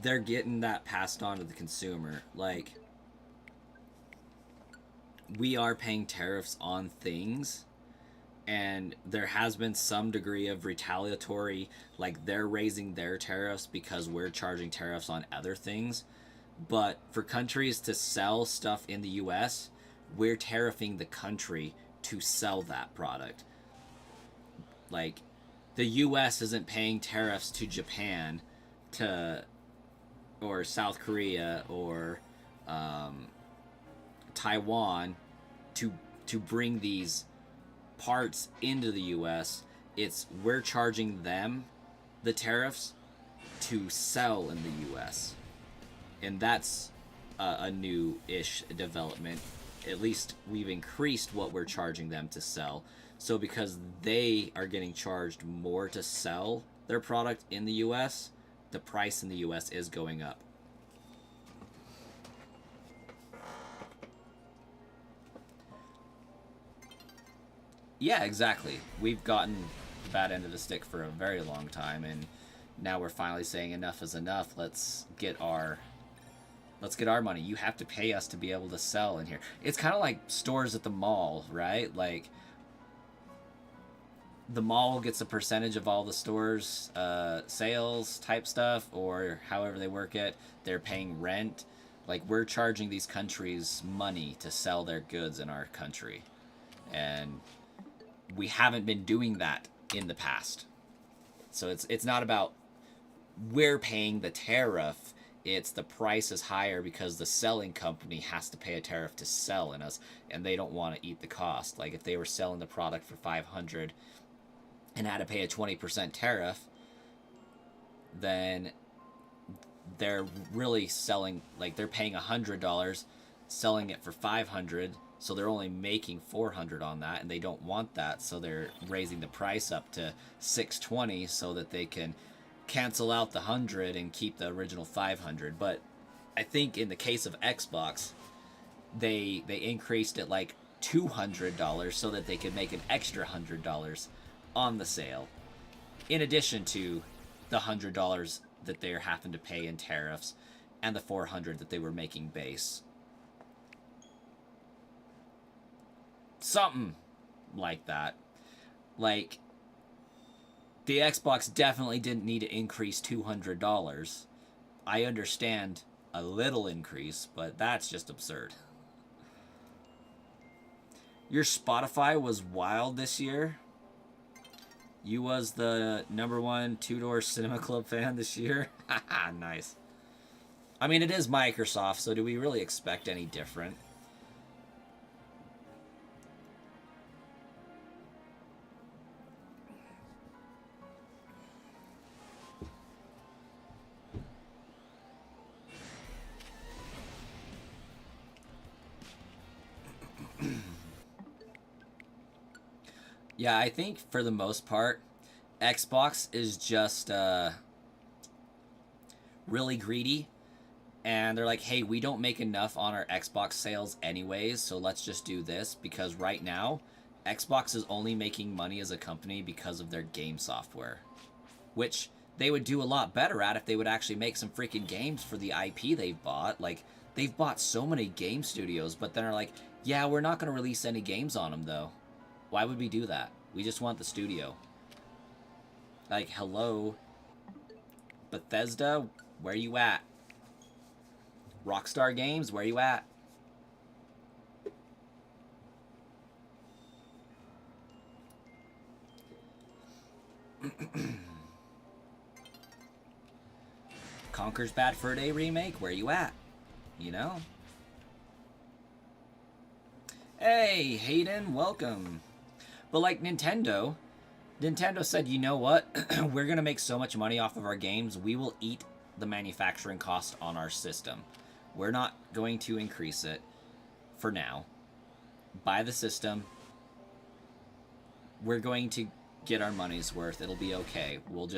they're getting that passed on to the consumer. Like, we are paying tariffs on things, and there has been some degree of retaliatory, like, they're raising their tariffs because we're charging tariffs on other things. But for countries to sell stuff in the US, we're tariffing the country to sell that product. Like, the US isn't paying tariffs to Japan to, or South Korea, or Taiwan to bring these parts into the US. It's we're charging them the tariffs to sell in the US. And that's a new-ish development. At least we've increased what we're charging them to sell. So because they are getting charged more to sell their product in the US, the price in the US is going up. Yeah, exactly. We've gotten the bad end of the stick for a very long time, and now we're finally saying enough is enough. Let's get our money. You have to pay us to be able to sell in here. It's kind of like stores at the mall, right? Like, the mall gets a percentage of all the stores' sales type stuff, or however they work it. They're paying rent. Like, we're charging these countries money to sell their goods in our country. And we haven't been doing that in the past. So it's not about we're paying the tariff. It's the price is higher because the selling company has to pay a tariff to sell in us, and they don't want to eat the cost. Like, if they were selling the product for $500 and had to pay a 20% tariff, then they're really selling, like, they're paying $100, selling it for $500, so they're only making $400 on that, and they don't want that, so they're raising the price up to $620 so that they can cancel out the 100 and keep the original 500. But I think in the case of Xbox, they increased it like $200 so that they could make an extra $100 on the sale, in addition to the $100 that they're having to pay in tariffs and the $400 that they were making base. Something like that. Like, the Xbox definitely didn't need to increase $200. I understand a little increase, but that's just absurd. Your Spotify was wild this year. You was the #1 two-door cinema club fan this year. Haha, nice. I mean, it is Microsoft, so do we really expect any different? Yeah, I think for the most part, Xbox is just really greedy. And they're like, hey, we don't make enough on our Xbox sales anyways, so let's just do this. Because right now, Xbox is only making money as a company because of their game software. Which they would do a lot better at if they would actually make some freaking games for the IP they've bought. Like, they've bought so many game studios, but then are like, yeah, we're not going to release any games on them, though. Why would we do that? We just want the studio. Like, hello, Bethesda, where you at? Rockstar Games, where you at? Conker's Bad Fur Day remake, where you at? You know? Hey, Hayden, welcome. But like Nintendo said, you know what? We're going to make so much money off of our games, we will eat the manufacturing cost on our system. We're not going to increase it for now. Buy the system. We're going to get our money's worth. It'll be okay. We'll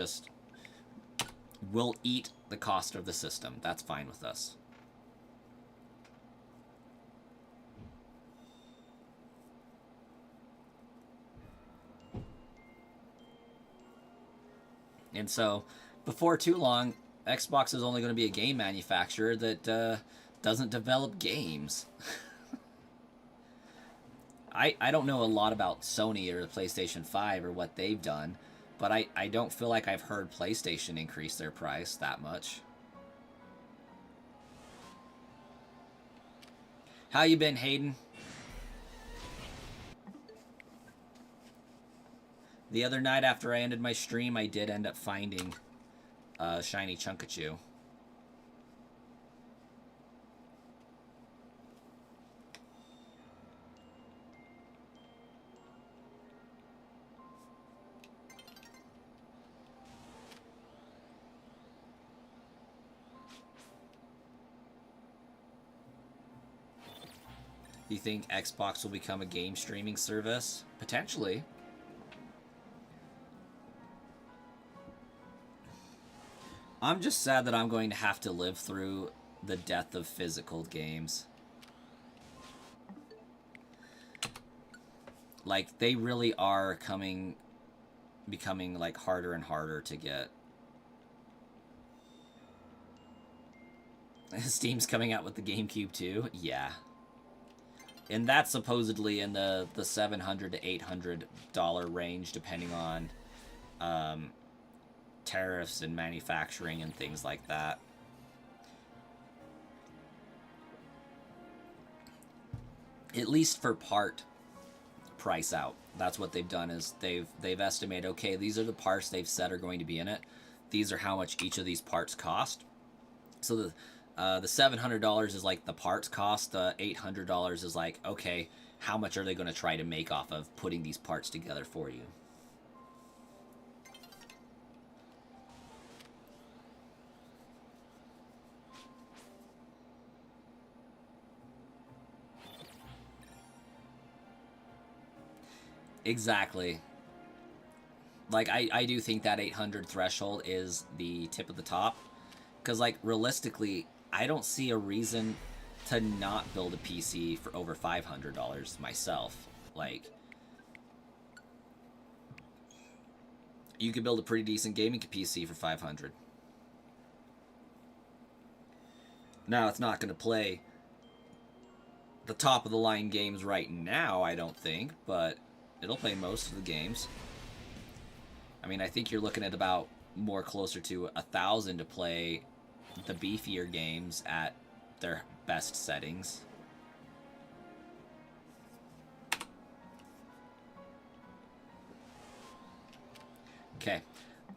eat the cost of the system. That's fine with us. And so, before too long, Xbox is only going to be a game manufacturer that doesn't develop games. I don't know a lot about Sony or the PlayStation 5 or what they've done, but I don't feel like I've heard PlayStation increase their price that much. How you been, Hayden? The other night after I ended my stream, I did end up finding a shiny Chunkachu. Do you think Xbox will become a game streaming service? Potentially. I'm just sad that I'm going to have to live through the death of physical games. Like, they really are becoming like harder and harder to get. Steam's coming out with the GameCube too? Yeah. And that's supposedly in the $700 to $800 range, depending on tariffs and manufacturing and things like that. at least for part price out. That's what they've done is they've estimated, okay, these are the parts they've said are going to be in it. These are how much each of these parts cost. So the $700 is like the parts cost. The $800 is like, okay, how much are they going to try to make off of putting these parts together for you? Exactly. Like I do think that 800 threshold is the tip of the top, because like realistically, I don't see a reason to not build a PC for over $500 myself. Like you could build a pretty decent gaming PC for 500. Now it's not going to play the top of the line games right now, I don't think, but it'll play most of the games. I mean, I think you're looking at about more closer to 1,000 to play the beefier games at their best settings. Okay,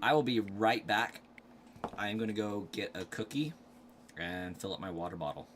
I will be right back. I am going to go get a cookie and fill up my water bottle.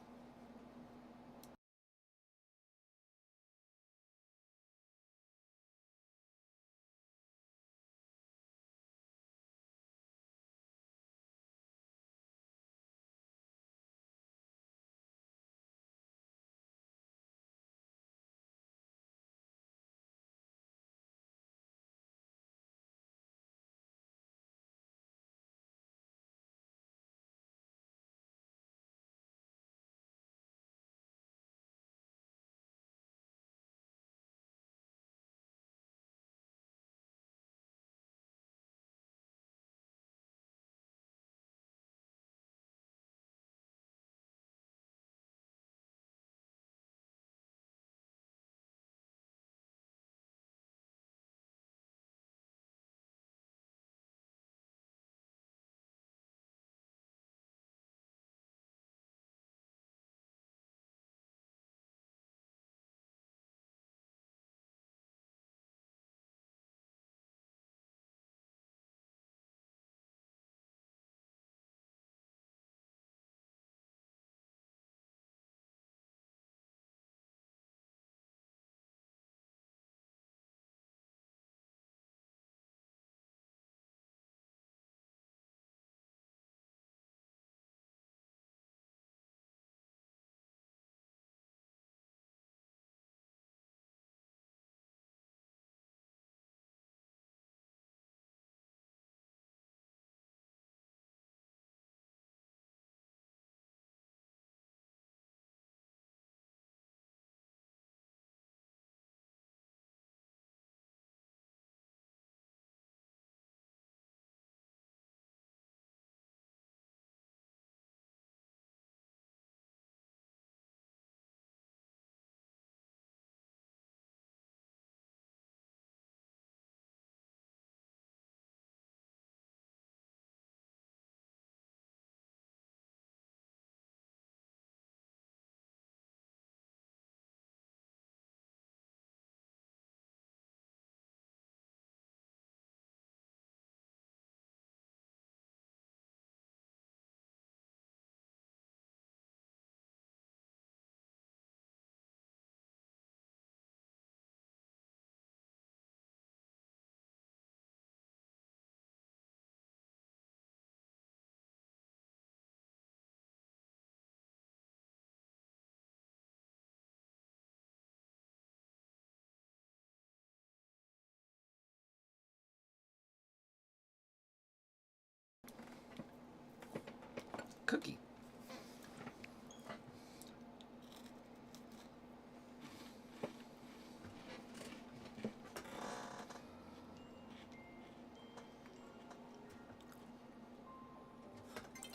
Cookie.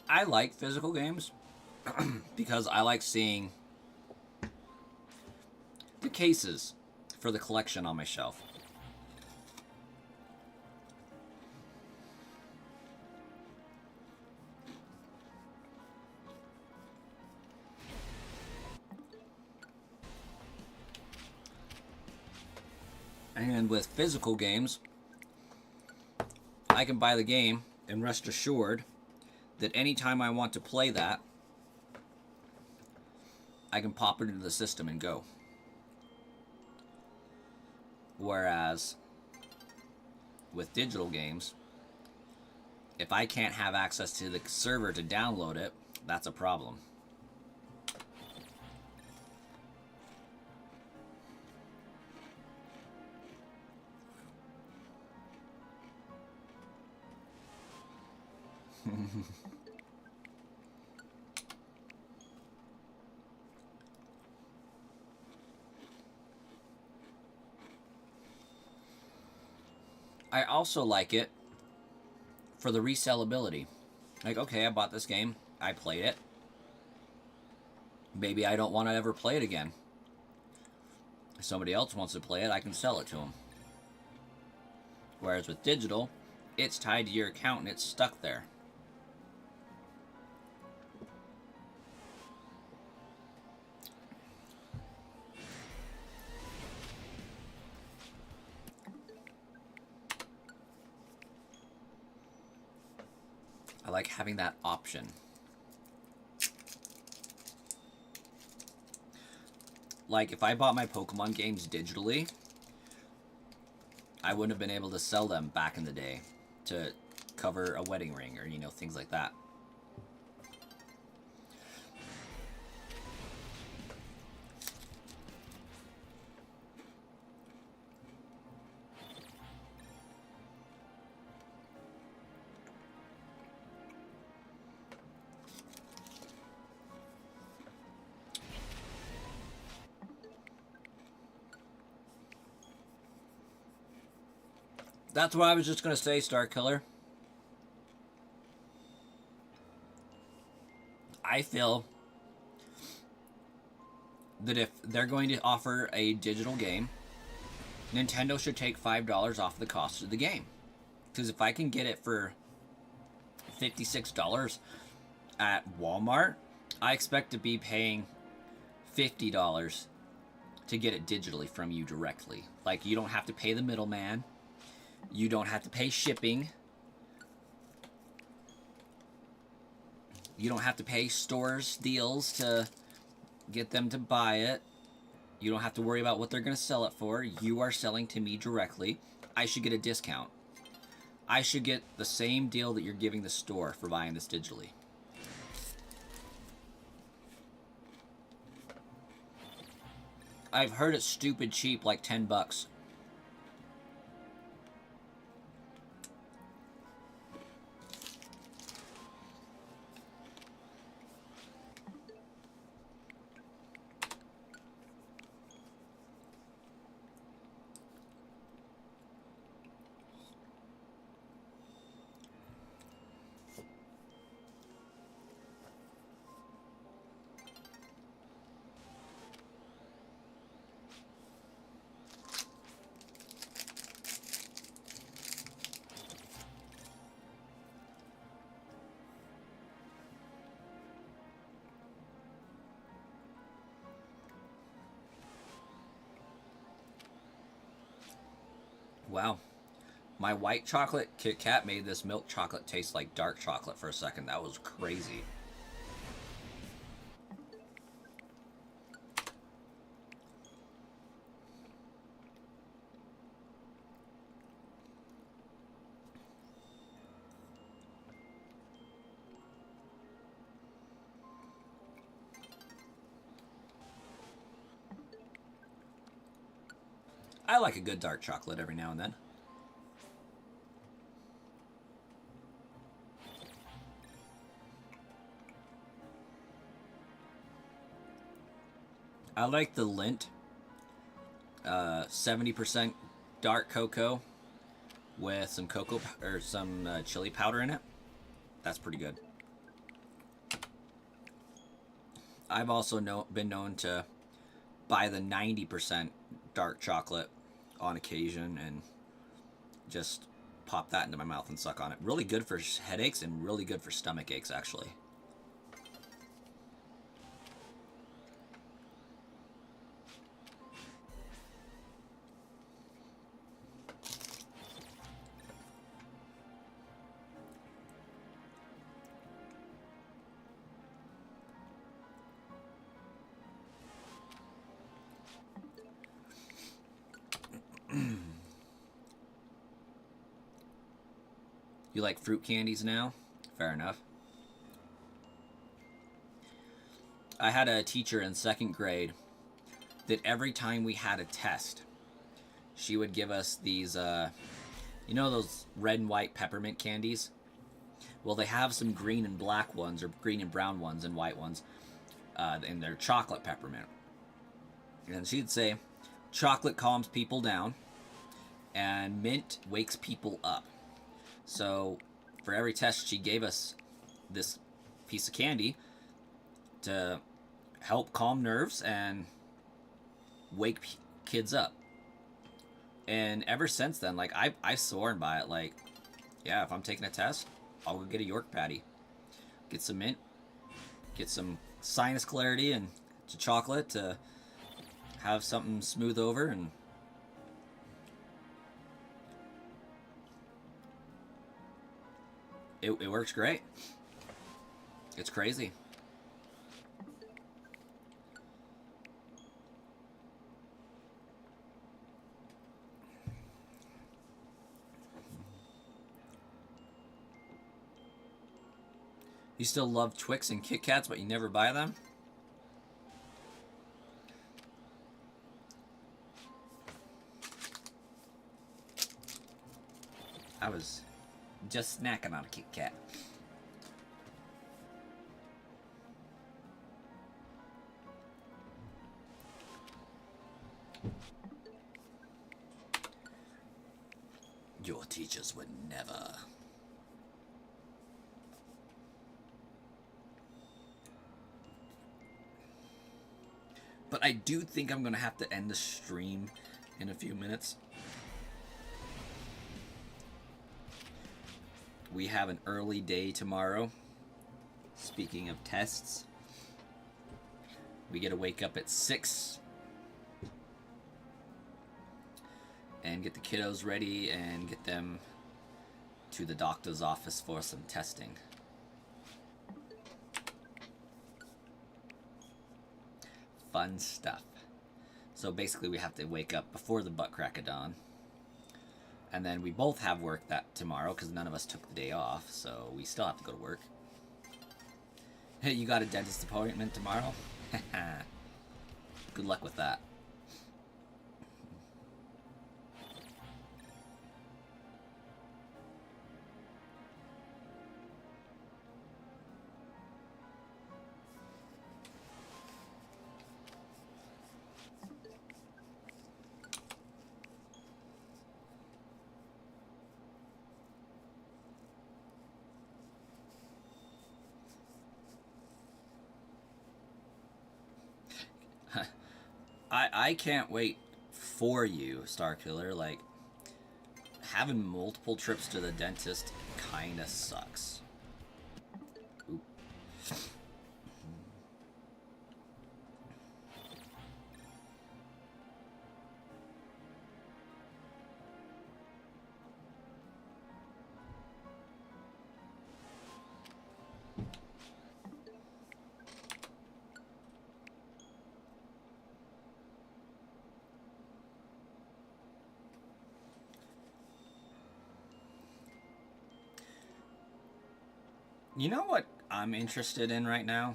I like physical games because I like seeing the cases for the collection on my shelf. And with physical games, I can buy the game and rest assured that anytime I want to play that, I can pop it into the system and go. Whereas with digital games, if I can't have access to the server to download it, that's a problem. I also like it for the resellability. Like, okay, I bought this game, I played it. Maybe I don't want to ever play it again. If somebody else wants to play it, I can sell it to them. Whereas with digital, it's tied to your account and it's stuck there. I like having that option. Like, if I bought my Pokemon games digitally, I wouldn't have been able to sell them back in the day to cover a wedding ring or, you know, things like that. That's what I was just going to say, Star Killer. I feel that if they're going to offer a digital game, Nintendo should take $5 off the cost of the game. Because if I can get it for $56 at Walmart, I expect to be paying $50 to get it digitally from you directly. Like, you don't have to pay the middleman. You don't have to pay shipping. You don't have to pay stores deals to get them to buy it. You don't have to worry about what they're going to sell it for. You are selling to me directly. I should get a discount. I should get the same deal that you're giving the store for buying this digitally. I've heard it's stupid cheap, like $10. Wow. My white chocolate Kit Kat made this milk chocolate taste like dark chocolate for a second. That was crazy. I like a good dark chocolate every now and then. I like the Lindt 70% dark cocoa with some cocoa or some chili powder in it. That's pretty good. I've also been known to buy the 90% dark chocolate on occasion and just pop that into my mouth and suck on it. Really good for headaches and really good for stomach aches, actually. You like fruit candies now? Fair enough. I had a teacher in 2nd grade that every time we had a test, she would give us these, you know those red and white peppermint candies? Well, they have some green and black ones, or green and brown ones and white ones, and they're chocolate peppermint. And she'd say, chocolate calms people down, and mint wakes people up. So, for every test, she gave us this piece of candy to help calm nerves and wake kids up. And ever since then, like, I've sworn by it. Like, yeah, if I'm taking a test, I'll go get a York patty, get some mint, get some sinus clarity and chocolate to have something smooth over, and it works great. It's crazy. You still love Twix and Kit Kats, but you never buy them? I was just snacking on a Kit Kat. Your teachers would never. But I do think I'm going to have to end the stream in a few minutes. We have an early day tomorrow. Speaking of tests, we get to wake up at 6 and get the kiddos ready and get them to the doctor's office for some testing. Fun stuff. So basically we have to wake up before the butt crack of dawn. And then we both have work that tomorrow because none of us took the day off, so we still have to go to work. Hey, you got a dentist appointment tomorrow? Good luck with that. I can't wait for you, Starkiller. Like, having multiple trips to the dentist kinda sucks. Oop. You know what I'm interested in right now?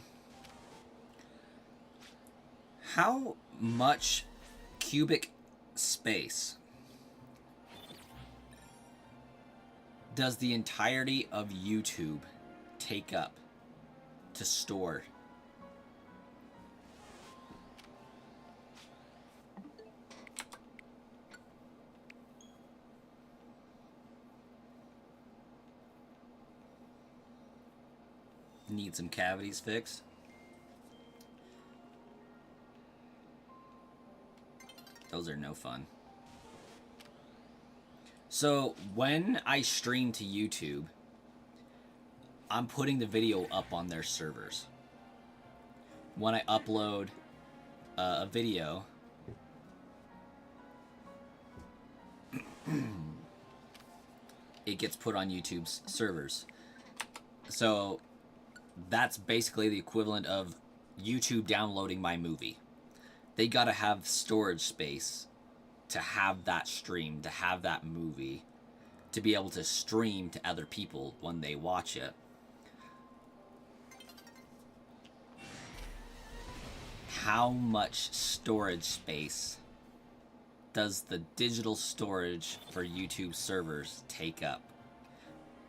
How much cubic space does the entirety of YouTube take up to store? Need some cavities fixed? Those are no fun. So when I stream to YouTube, I'm putting the video up on their servers. When I upload a video, it gets put on YouTube's servers. So that's basically the equivalent of YouTube downloading my movie. They gotta have storage space to have that stream, to have that movie, to be able to stream to other people when they watch it. How much storage space does the digital storage for YouTube servers take up?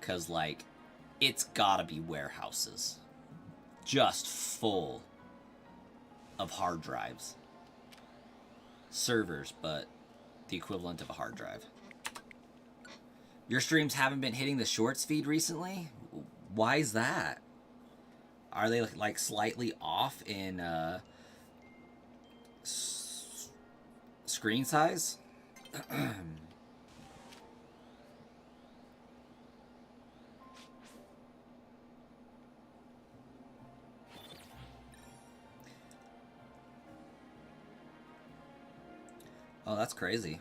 Because, like, it's gotta be warehouses just full of hard drives. Servers, but the equivalent of a hard drive. Your streams haven't been hitting the shorts feed recently? Why is that? Are they, like, slightly off in, screen size? Oh, that's crazy.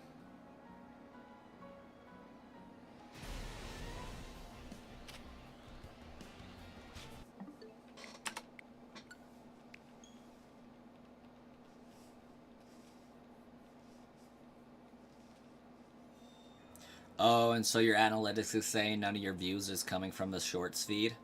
Oh, and so your analytics is saying none of your views is coming from the shorts feed?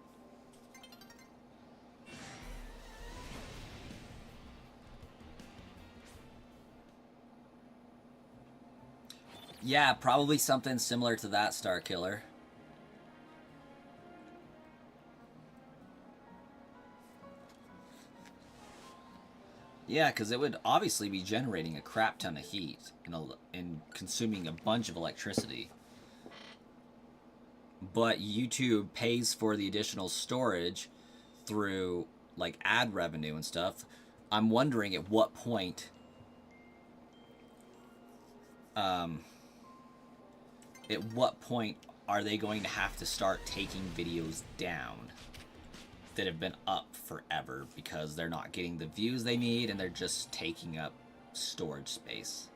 Yeah, probably something similar to that, Star Killer. Yeah, because it would obviously be generating a crap ton of heat and consuming a bunch of electricity. But YouTube pays for the additional storage through, like, ad revenue and stuff. I'm wondering at what point are they going to have to start taking videos down that have been up forever because they're not getting the views they need and they're just taking up storage space?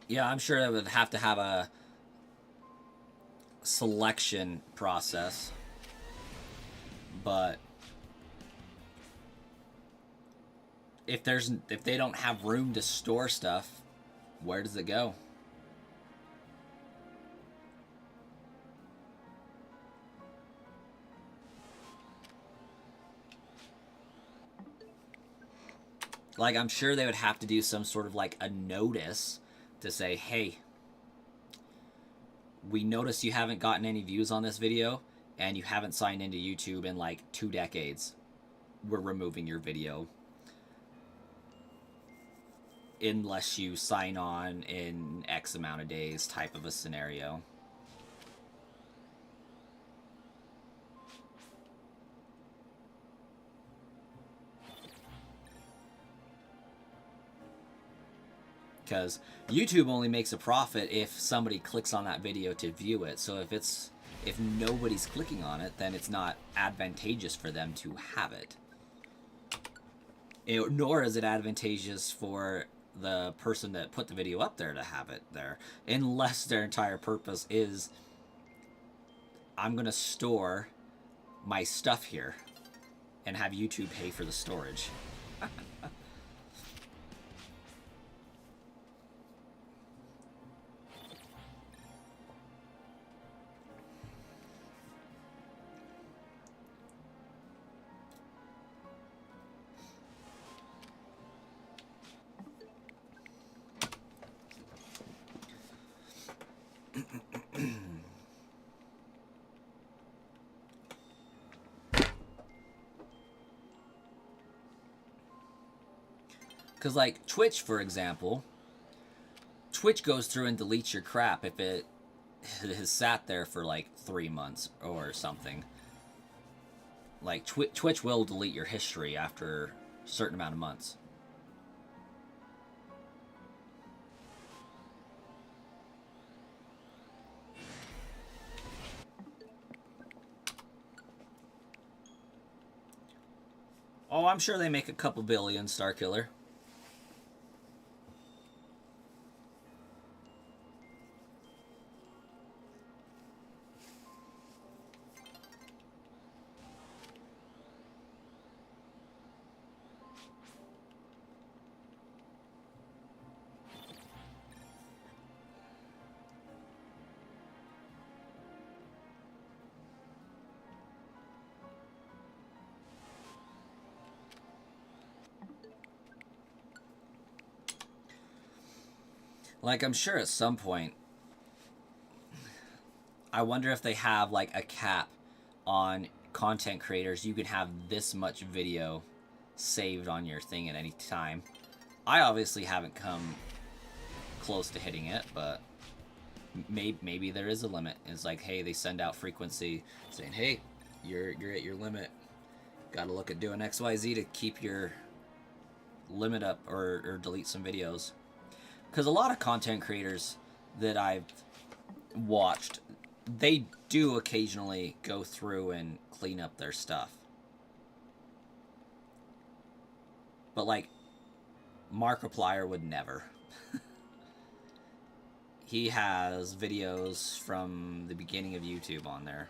Yeah, I'm sure they would have to have a selection process, but if they don't have room to store stuff, where does it go? Like, I'm sure they would have to do some sort of, like, a notice to say, hey, we noticed you haven't gotten any views on this video and you haven't signed into YouTube in, like, 2 decades. We're removing your video unless you sign on in X amount of days, type of a scenario. Because YouTube only makes a profit if somebody clicks on that video to view it. So if nobody's clicking on it, then it's not advantageous for them to have it. Nor is it advantageous for the person that put the video up there to have it there, unless their entire purpose is, I'm going to store my stuff here and have YouTube pay for the storage. Because, like, Twitch, for example, Twitch goes through and deletes your crap if it has sat there for, like, 3 months or something. Like, Twitch will delete your history after a certain amount of months. Oh, I'm sure they make a couple billion, Starkiller. Like, I'm sure at some point, I wonder if they have like a cap on content creators. You can have this much video saved on your thing at any time. I obviously haven't come close to hitting it, but maybe there is a limit. It's like, hey, they send out frequency saying, hey, you're at your limit. Got to look at doing XYZ to keep your limit up, or delete some videos. Because a lot of content creators that I've watched, they do occasionally go through and clean up their stuff. But like, Markiplier would never. He has videos from the beginning of YouTube on there.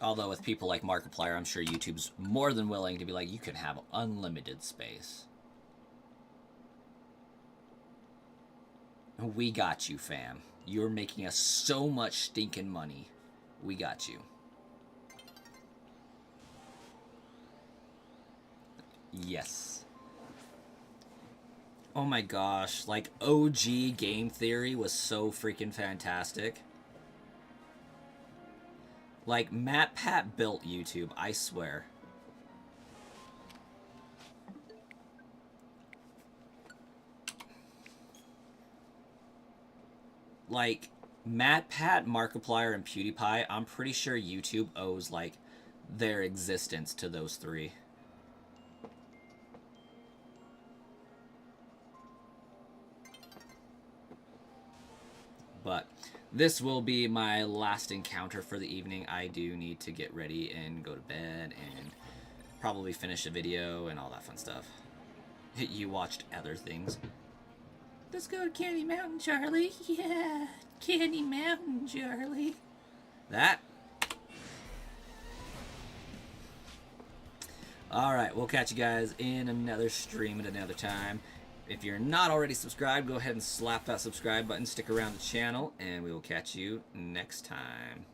Although with people like Markiplier, I'm sure YouTube's more than willing to be like, you can have unlimited space. We got you, fam. You're making us so much stinking money. We got you. Yes. Oh my gosh, like OG game theory was so freaking fantastic. Like, MatPat built YouTube, I swear. Like, MatPat, Markiplier, and PewDiePie, I'm pretty sure YouTube owes, like, their existence to those three. But this will be my last encounter for the evening. I do need to get ready and go to bed and probably finish a video and all that fun stuff. You watched other things. Let's go to Candy Mountain, Charlie. Yeah, Candy Mountain, Charlie. That. Alright, we'll catch you guys in another stream at another time. If you're not already subscribed, go ahead and slap that subscribe button, stick around the channel, and we will catch you next time.